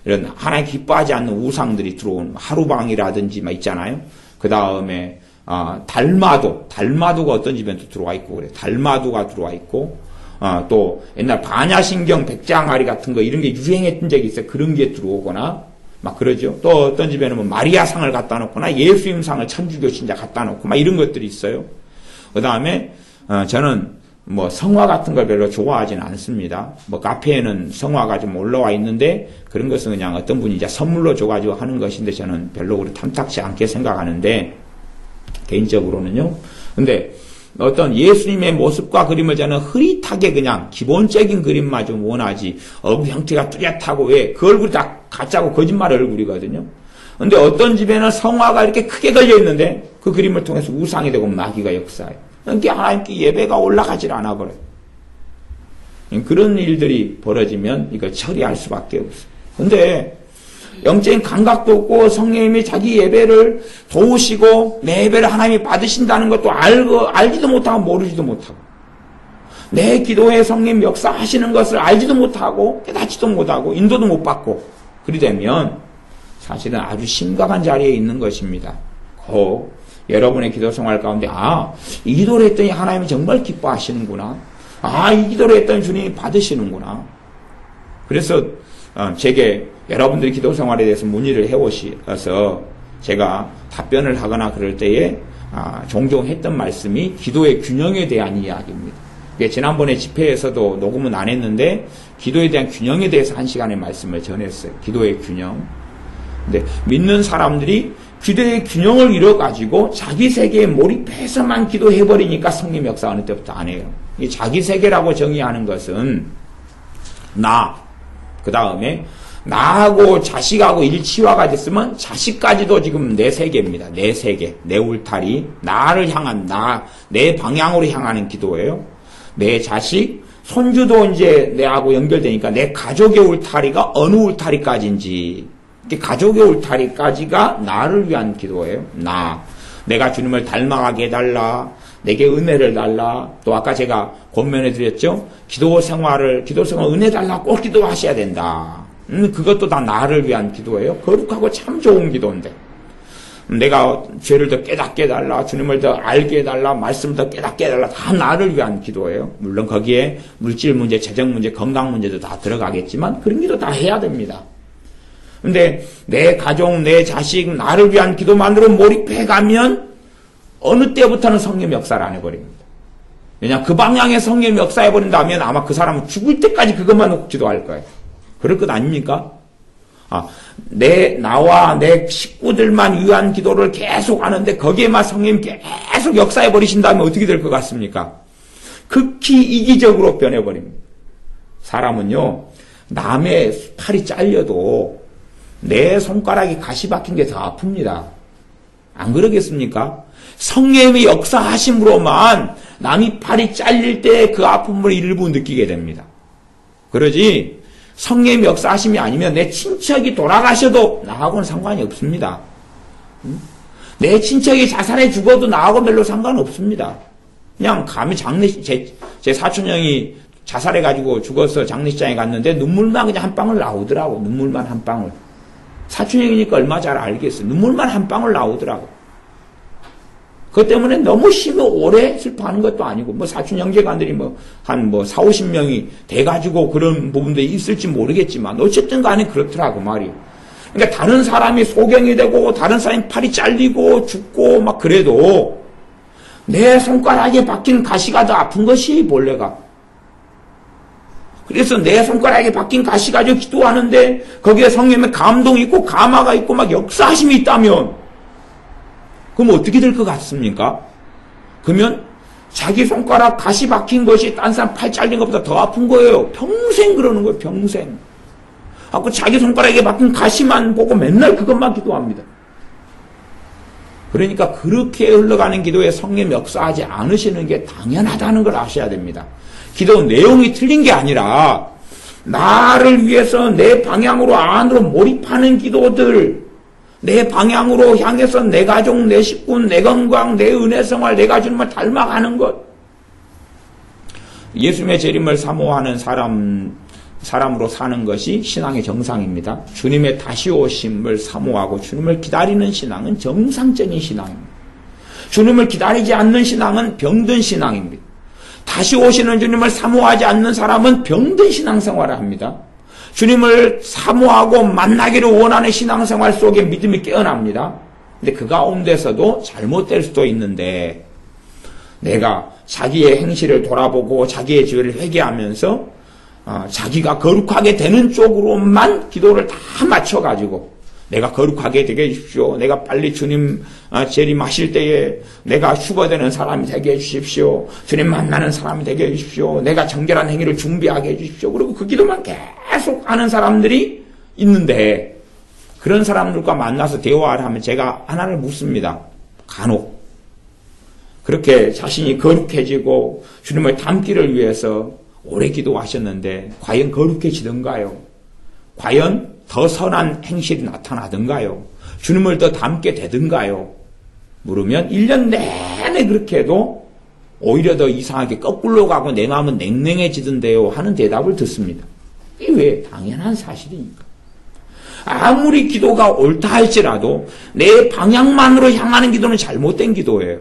이런 하나님 기뻐하지 않는 우상들이 들어온 하루방이라든지 있잖아요. 그 다음에 달마도가 어떤 집에는 또 들어와 있고 그래. 달마도가 들어와 있고 또 옛날 반야신경 백장아리 같은 거 이런 게 유행했던 적이 있어요. 그런 게 들어오거나 그러죠. 또 어떤 집에는 마리아상을 갖다 놓거나 예수님상을 천주교 신자 갖다 놓고 이런 것들이 있어요. 그 다음에 저는 성화 같은 걸 별로 좋아하지는 않습니다. 카페에는 성화가 좀 올라와 있는데 그런 것은 그냥 어떤 분이 이제 선물로 줘가지고 하는 것인데 저는 별로 그렇게 탐탁치 않게 생각하는데 개인적으로는요. 근데 어떤 예수님의 모습과 그림을 저는 흐릿하게 그냥 기본적인 그림만 좀 원하지 얼굴 형태가 뚜렷하고 그 얼굴이 다 가짜고 거짓말 얼굴이거든요. 근데 어떤 집에는 성화가 이렇게 크게 걸려 있는데 그 그림을 통해서 우상이 되고 마귀가 역사해요. 그러니까 하나님께 예배가 올라가질 않아 버려요. 그런 일들이 벌어지면 이걸 처리할 수밖에 없어요. 근데 영적인 감각도 없고 성령님이 자기 예배를 도우시고 내 예배를 하나님이 받으신다는 것도 알지도 못하고 모르지도 못하고 내 기도에 성령 역사하시는 것을 알지도 못하고 깨닫지도 못하고 인도도 못 받고 그리 되면 사실은 아주 심각한 자리에 있는 것입니다. 여러분의 기도 생활 가운데 이 기도를 했더니 하나님이 정말 기뻐하시는구나. 이 기도를 했더니 주님이 받으시는구나. 그래서 제게 여러분들이 기도 생활에 대해서 문의를 해오셔서 제가 답변을 하거나 그럴 때에 종종 했던 말씀이 기도의 균형에 대한 이야기입니다. 지난번에 집회에서도 녹음은 안 했는데 기도에 대한 균형에 대해서 1시간의 말씀을 전했어요. 기도의 균형. 근데 믿는 사람들이 기도의 균형을 잃어가지고 자기 세계에 몰입해서만 기도해버리니까 성령 역사 어느 때부터 안 해요. 이 자기 세계라고 정의하는 것은 그 다음에 나하고 자식하고 일치화가 됐으면 자식까지도 지금 내 세계입니다. 내 세계, 내 울타리, 나를 향한 내 방향으로 향하는 기도예요. 내 자식, 손주도 이제 내하고 연결되니까 내 가족의 울타리가 어느 울타리까지인지 가족의 울타리까지가 나를 위한 기도예요. 내가 주님을 닮아가게 해달라. 내게 은혜를 달라. 또 아까 제가 권면해 드렸죠. 기도 생활 은혜 달라 꼭 기도하셔야 된다. 그것도 다 나를 위한 기도예요. 거룩하고 참 좋은 기도인데 내가 죄를 더 깨닫게 해달라. 주님을 더 알게 해달라. 말씀을 더 깨닫게 해달라. 다 나를 위한 기도예요. 물론 거기에 물질 문제, 재정 문제, 건강 문제도 다 들어가겠지만 그런 기도 다 해야 됩니다. 근데 내 가족, 내 자식, 나를 위한 기도만으로 몰입해가면 어느 때부터는 성령 역사를 안 해버립니다. 왜냐하면 그 방향에 성령 역사해버린다면 아마 그 사람은 죽을 때까지 그것만 놓고 기도할 거예요. 그럴 것 아닙니까? 나와 내 식구들만 위한 기도를 계속 하는데 거기에만 성령 계속 역사해버리신다면 어떻게 될 것 같습니까? 극히 이기적으로 변해버립니다. 사람은요, 남의 팔이 잘려도 내 손가락이 가시 박힌 게 더 아픕니다. 안 그러겠습니까? 성령의 역사하심으로만 남이 팔이 잘릴 때 그 아픔을 일부 느끼게 됩니다. 그러지 성령의 역사하심이 아니면 내 친척이 돌아가셔도 나하고는 상관이 없습니다. 내 친척이 자살해 죽어도 나하고 별로 상관없습니다. 그냥 감히 제 사촌형이 자살해가지고 죽어서 장례식장에 갔는데 눈물만 그냥 한 방울 나오더라고. 눈물만 한 방울. 사촌형이니까 얼마 잘 알겠어요. 눈물만 한 방울 나오더라고. 그것 때문에 너무 심히 오래 슬퍼하는 것도 아니고, 사촌 형제간들이 한 4, 50명이 돼가지고 그런 부분들이 있을지 모르겠지만, 어쨌든 간에 그렇더라고 말이에요. 그러니까 다른 사람이 소경이 되고, 다른 사람이 팔이 잘리고, 죽고, 막 그래도, 내 손가락에 박힌 가시가 더 아픈 것이 본래가. 그래서 내 손가락에 박힌 가시 가지고 기도하는데, 거기에 성령의 감동이 있고, 감화가 있고, 막 역사하심이 있다면, 그럼 어떻게 될 것 같습니까? 그러면 자기 손가락 가시 박힌 것이 딴 사람 팔 잘린 것보다 더 아픈 거예요. 평생 그러는 거예요. 평생. 그 자기 손가락에 박힌 가시만 보고 맨날 그것만 기도합니다. 그러니까 그렇게 흘러가는 기도에 성령 역사하지 않으시는 게 당연하다는 걸 아셔야 됩니다. 기도 내용이 틀린 게 아니라 나를 위해서 내 방향으로 안으로 몰입하는 기도들, 내 방향으로 향해서 내 가족, 내 식구, 내 건강, 내 은혜 생활, 내가 주님을 닮아가는 것. 예수님의 재림을 사모하는 사람으로 사는 것이 신앙의 정상입니다. 주님의 다시 오심을 사모하고 주님을 기다리는 신앙은 정상적인 신앙입니다. 주님을 기다리지 않는 신앙은 병든 신앙입니다. 다시 오시는 주님을 사모하지 않는 사람은 병든 신앙생활을 합니다. 주님을 사모하고 만나기를 원하는 신앙생활 속에 믿음이 깨어납니다. 근데 그 가운데서도 잘못될 수도 있는데 내가 자기의 행실을 돌아보고 자기의 죄를 회개하면서 자기가 거룩하게 되는 쪽으로만 기도를 다 맞춰가지고 내가 거룩하게 되게 해주십시오. 내가 빨리 주님 재림하실 때에 내가 휴거되는 사람이 되게 해주십시오. 주님 만나는 사람이 되게 해주십시오. 내가 정결한 행위를 준비하게 해주십시오. 그리고 그 기도만 계속 하는 사람들이 있는데 그런 사람들과 만나서 대화를 하면 제가 하나를 묻습니다. 간혹 그렇게 자신이 거룩해지고 주님을 닮기를 위해서 오래 기도하셨는데 과연 거룩해지던가요? 과연 더 선한 행실이 나타나던가요? 주님을 더 닮게 되던가요? 물으면 1년 내내 그렇게 해도 오히려 더 이상하게 거꾸로 가고 내 마음은 냉랭해지던데요 하는 대답을 듣습니다. 이게 왜 당연한 사실이니까. 아무리 기도가 옳다 할지라도 내 방향만으로 향하는 기도는 잘못된 기도예요.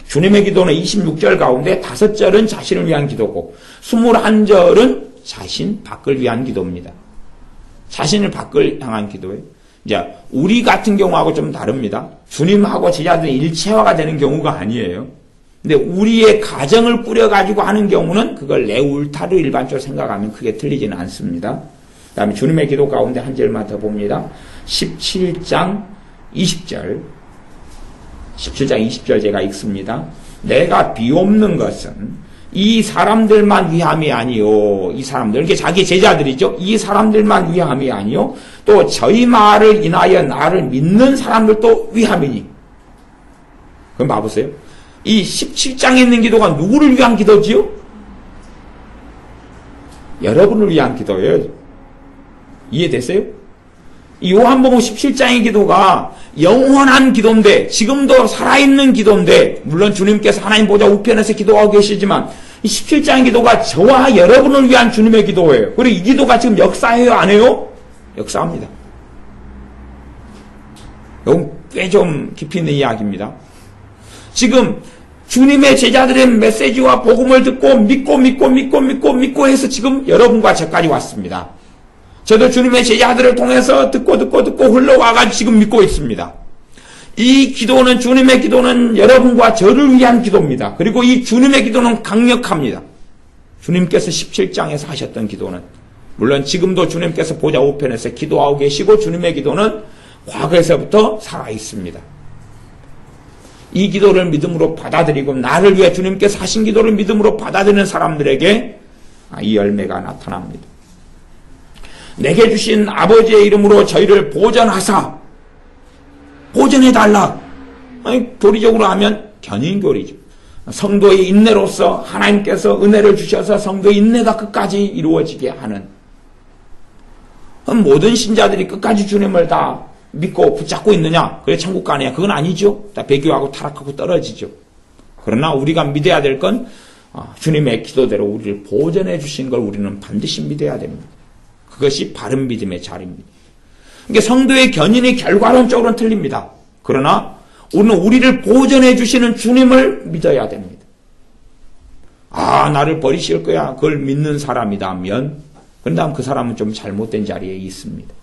주님의 기도는 26절 가운데 5절은 자신을 위한 기도고 21절은 자신 밖을 위한 기도입니다. 자신을 밖을 향한 기도예요. 이제 우리 같은 경우하고 좀 다릅니다. 주님하고 제자들이 일체화가 되는 경우가 아니에요. 근데 우리의 가정을 꾸려가지고 하는 경우는 그걸 레울타로 일반적으로 생각하면 크게 틀리지는 않습니다. 그 다음에 주님의 기도 가운데 한 절만 더 봅니다. 17장 20절. 17장 20절 제가 읽습니다. 내가 비옵는 것은 이 사람들만 위함이 아니요. 이 사람들, 이게 자기 제자들이죠. 이 사람들만 위함이 아니요. 또 저희 말을 인하여 나를 믿는 사람들도 위함이니. 그럼 봐보세요. 이 17장에 있는 기도가 누구를 위한 기도지요? 여러분을 위한 기도예요. 이해됐어요? 이 요한복음 17장의 기도가 영원한 기도인데 지금도 살아있는 기도인데 물론 주님께서 하나님 보좌 우편에서 기도하고 계시지만 이 17장의 기도가 저와 여러분을 위한 주님의 기도예요. 그리고 이 기도가 지금 역사해요? 안 해요? 역사합니다. 이건 꽤 좀 깊이 있는 이야기입니다. 지금 주님의 제자들의 메시지와 복음을 듣고 믿고 해서 지금 여러분과 저까지 왔습니다. 저도 주님의 제자들을 통해서 듣고 흘러와가지고 지금 믿고 있습니다. 이 기도는 주님의 기도는 여러분과 저를 위한 기도입니다. 그리고 이 주님의 기도는 강력합니다. 주님께서 17장에서 하셨던 기도는 물론 지금도 주님께서 보좌 우편에서 기도하고 계시고 주님의 기도는 과거에서부터 살아있습니다. 이 기도를 믿음으로 받아들이고 나를 위해 주님께서 하신 기도를 믿음으로 받아들이는 사람들에게 이 열매가 나타납니다. 내게 주신 아버지의 이름으로 저희를 보전하사 보전해달라. 교리적으로 하면 견인교리죠. 성도의 인내로서 하나님께서 은혜를 주셔서 성도의 인내가 끝까지 이루어지게 하는 모든 신자들이 끝까지 주님을 다 믿고 붙잡고 있느냐? 그래 천국 가느냐? 그건 아니죠. 다 배교하고 타락하고 떨어지죠. 그러나 우리가 믿어야 될 건 주님의 기도대로 우리를 보전해 주신 걸 우리는 반드시 믿어야 됩니다. 그것이 바른 믿음의 자리입니다. 그러니까 성도의 견인이 결과론적으로는 틀립니다. 그러나 우리는 우리를 보존해 주시는 주님을 믿어야 됩니다. 나를 버리실 거야. 그걸 믿는 사람이라면, 그런다면 그 사람은 좀 잘못된 자리에 있습니다.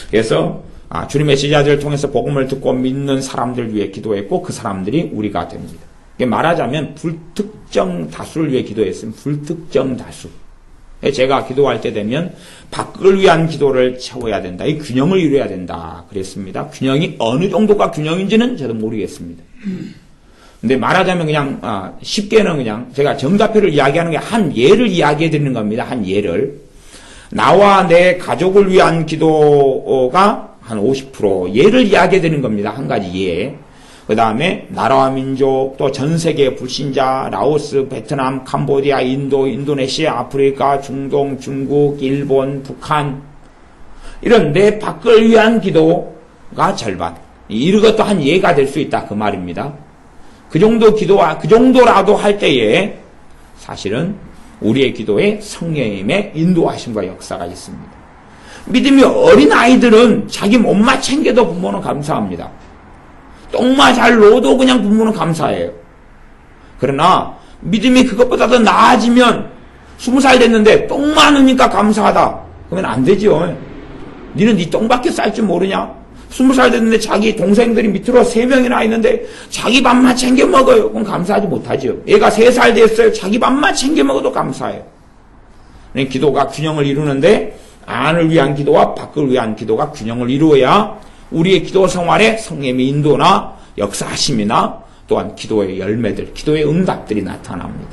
그래서 주님의 제자들을 통해서 복음을 듣고 믿는 사람들 위해 기도했고 그 사람들이 우리가 됩니다. 말하자면 불특정 다수를 위해 기도했으면 불특정 다수. 제가 기도할 때 되면 밖을 위한 기도를 채워야 된다. 이 균형을 이루어야 된다. 그랬습니다. 균형이 어느 정도가 균형인지는 저도 모르겠습니다. 근데 말하자면 그냥 쉽게는 그냥 제가 정답표를 이야기하는 게 한 예를 이야기해 드리는 겁니다. 한 예를. 나와 내 가족을 위한 기도가 한 50% 예를 이야기해 드리는 겁니다. 한 가지 예. 그 다음에 나라와 민족, 또 전 세계 불신자, 라오스, 베트남, 캄보디아, 인도, 인도네시아, 아프리카, 중동, 중국, 일본, 북한, 이런 내 밖을 위한 기도가 절반. 이것도 한 예가 될 수 있다. 그 말입니다. 그 정도 기도와 그 정도라도 할 때에 사실은 우리의 기도에 성령님의 인도하심과 역사가 있습니다. 믿음이 어린 아이들은 자기 몸만 챙겨도 부모는 감사합니다. 똥만 잘 놓아도 그냥 부모는 감사해요. 그러나 믿음이 그것보다 더 나아지면 20살 됐는데 똥만 넣으니까 감사하다. 그러면 안 되죠. 니는 네 똥밖에 쌀 줄 모르냐? 20살 됐는데 자기 동생들이 밑으로 3명이나 있는데 자기 밥만 챙겨 먹어요. 그럼 감사하지 못하죠. 얘가 3살 됐어요. 자기 밥만 챙겨 먹어도 감사해요. 기도가 균형을 이루는데 안을 위한 기도와 밖을 위한 기도가 균형을 이루어야 우리의 기도 생활에 성령의 인도나 역사하심이나 또한 기도의 열매들, 기도의 응답들이 나타납니다.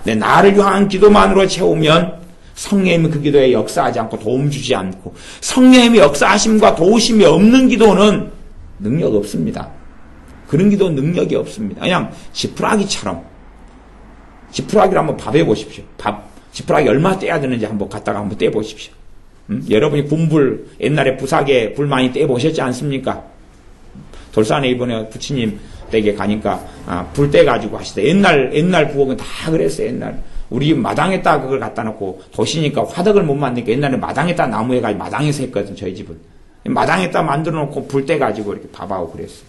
나를 위한 기도만으로 채우면 성령님이 그 기도에 역사하지 않고 도움 주지 않고 성령님이 역사하심과 도우심이 없는 기도는 능력 없습니다. 그런 기도는 능력이 없습니다. 그냥 지푸라기처럼 지푸라기를 한번 밥해 보십시오. 지푸라기 얼마 떼야 되는지 한번 갖다가 한번 떼 보십시오. 여러분이 군불 옛날에 부삭에 불 많이 떼 보셨지 않습니까? 돌산에 이번에 부처님 댁에 가니까 불 떼 가지고 하시다. 옛날 부엌은 다 그랬어요. 옛날 우리 마당에다 그걸 갖다 놓고 도시니까 화덕을 못 만드니까 옛날에 마당에다 나무에 가지고 마당에서 했거든. 저희 집은 마당에다 만들어 놓고 불 떼 가지고 이렇게 밥하고 그랬어요.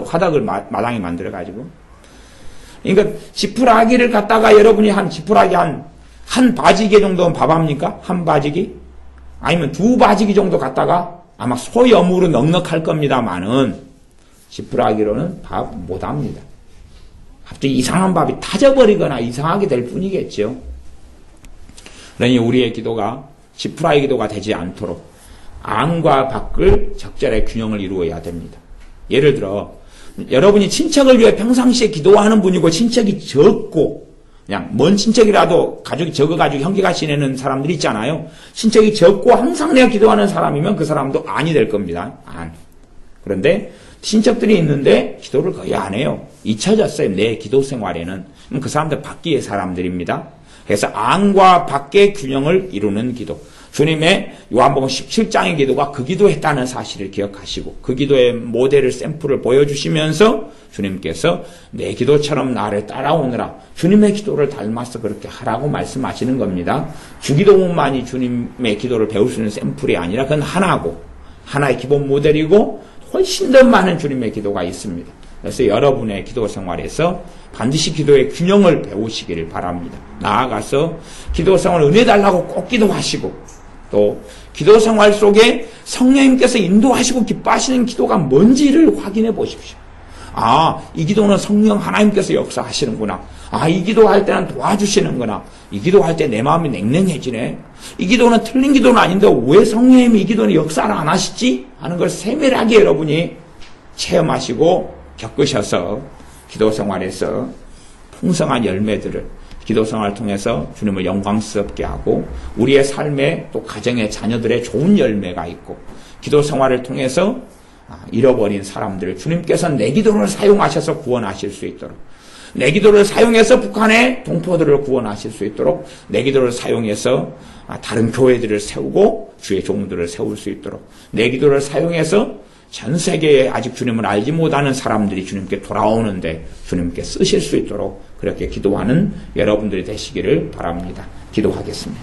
화덕을 마당에 만들어 가지고. 그러니까 지푸라기를 갖다가 여러분이 한 지푸라기 한 바지기 정도는 밥합니까? 한 바지기? 아니면 2바지기 정도 갖다가 아마 소염으로 넉넉할 겁니다만은 지푸라기로는 밥 못합니다. 갑자기 이상한 밥이 타져버리거나 이상하게 될 뿐이겠죠. 그러니 우리의 기도가 지푸라기 기도가 되지 않도록 안과 밖을 적절히 균형을 이루어야 됩니다. 예를 들어 여러분이 친척을 위해 평상시에 기도하는 분이고 친척이 적고 그냥 먼 친척이라도 가족이 적어가지고 형제가 지내는 사람들이 있잖아요. 친척이 적고 항상 내가 기도하는 사람이면 그 사람도 안이 될 겁니다. 안. 그런데 친척들이 있는데 기도를 거의 안 해요. 잊혀졌어요. 내 기도 생활에는. 그 사람들 밖의 사람들입니다. 그래서 안과 밖의 균형을 이루는 기도. 주님의 요한복음 17장의 기도가 그 기도했다는 사실을 기억하시고 그 기도의 모델을 샘플을 보여주시면서 주님께서 내 기도처럼 나를 따라오느라 주님의 기도를 닮아서 그렇게 하라고 말씀하시는 겁니다. 주기도문만이 주님의 기도를 배울 수 있는 샘플이 아니라 그건 하나의 기본 모델이고 훨씬 더 많은 주님의 기도가 있습니다. 그래서 여러분의 기도 생활에서 반드시 기도의 균형을 배우시기를 바랍니다. 나아가서 기도 생활 은혜 달라고 꼭 기도하시고 또 기도 생활 속에 성령님께서 인도하시고 기뻐하시는 기도가 뭔지를 확인해 보십시오. 이 기도는 성령 하나님께서 역사하시는구나. 이 기도할 때는 도와주시는구나. 이 기도할 때 내 마음이 냉랭해지네. 이 기도는 틀린 기도는 아닌데 왜 성령님이 이 기도는 역사를 안 하시지? 하는 걸 세밀하게 여러분이 체험하시고 겪으셔서 기도 생활에서 풍성한 열매들을 기도 생활을 통해서 주님을 영광스럽게 하고 우리의 삶에 또 가정의 자녀들의 좋은 열매가 있고 기도 생활을 통해서 잃어버린 사람들을 주님께서 내 기도를 사용하셔서 구원하실 수 있도록 내 기도를 사용해서 북한의 동포들을 구원하실 수 있도록 내 기도를 사용해서 다른 교회들을 세우고 주의 종들을 세울 수 있도록 내 기도를 사용해서 전 세계에 아직 주님을 알지 못하는 사람들이 주님께 돌아오는데 주님께 쓰실 수 있도록 그렇게 기도하는 여러분들이 되시기를 바랍니다. 기도하겠습니다.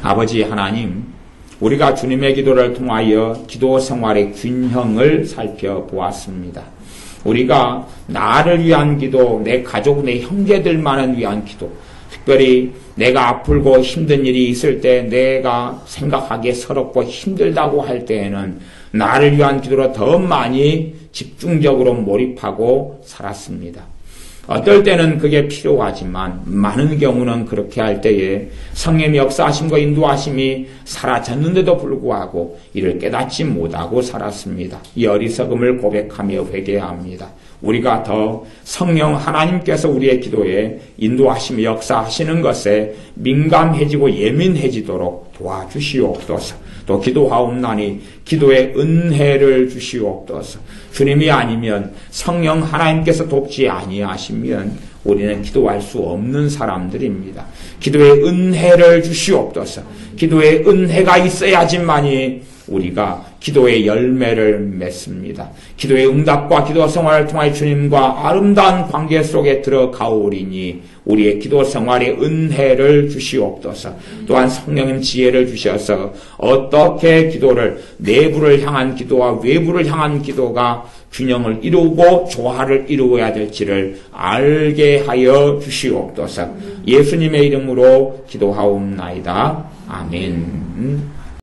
아버지 하나님, 우리가 주님의 기도를 통하여 기도 생활의 균형을 살펴보았습니다. 우리가 나를 위한 기도, 내 가족, 내 형제들만을 위한 기도, 특별히 내가 아프고 힘든 일이 있을 때 내가 생각하기에 서럽고 힘들다고 할 때에는 나를 위한 기도로 더 많이 집중적으로 몰입하고 살았습니다. 어떨 때는 그게 필요하지만 많은 경우는 그렇게 할 때에 성령의 역사하심과 인도하심이 사라졌는데도 불구하고 이를 깨닫지 못하고 살았습니다. 이 어리석음을 고백하며 회개합니다. 우리가 더 성령 하나님께서 우리의 기도에 인도하시며 역사하시는 것에 민감해지고 예민해지도록 도와주시옵소서. 또 기도하옵나니 기도의 은혜를 주시옵소서. 주님이 아니면 성령 하나님께서 돕지 아니하시면 우리는 기도할 수 없는 사람들입니다. 기도의 은혜를 주시옵소서. 기도의 은혜가 있어야지만이 우리가 기도의 열매를 맺습니다. 기도의 응답과 기도 생활을 통해 주님과 아름다운 관계 속에 들어가오리니 우리의 기도 생활에 은혜를 주시옵소서. 또한 성령님 지혜를 주셔서 어떻게 기도를 내부를 향한 기도와 외부를 향한 기도가 균형을 이루고 조화를 이루어야 될지를 알게 하여 주시옵소서. 예수님의 이름으로 기도하옵나이다. 아멘.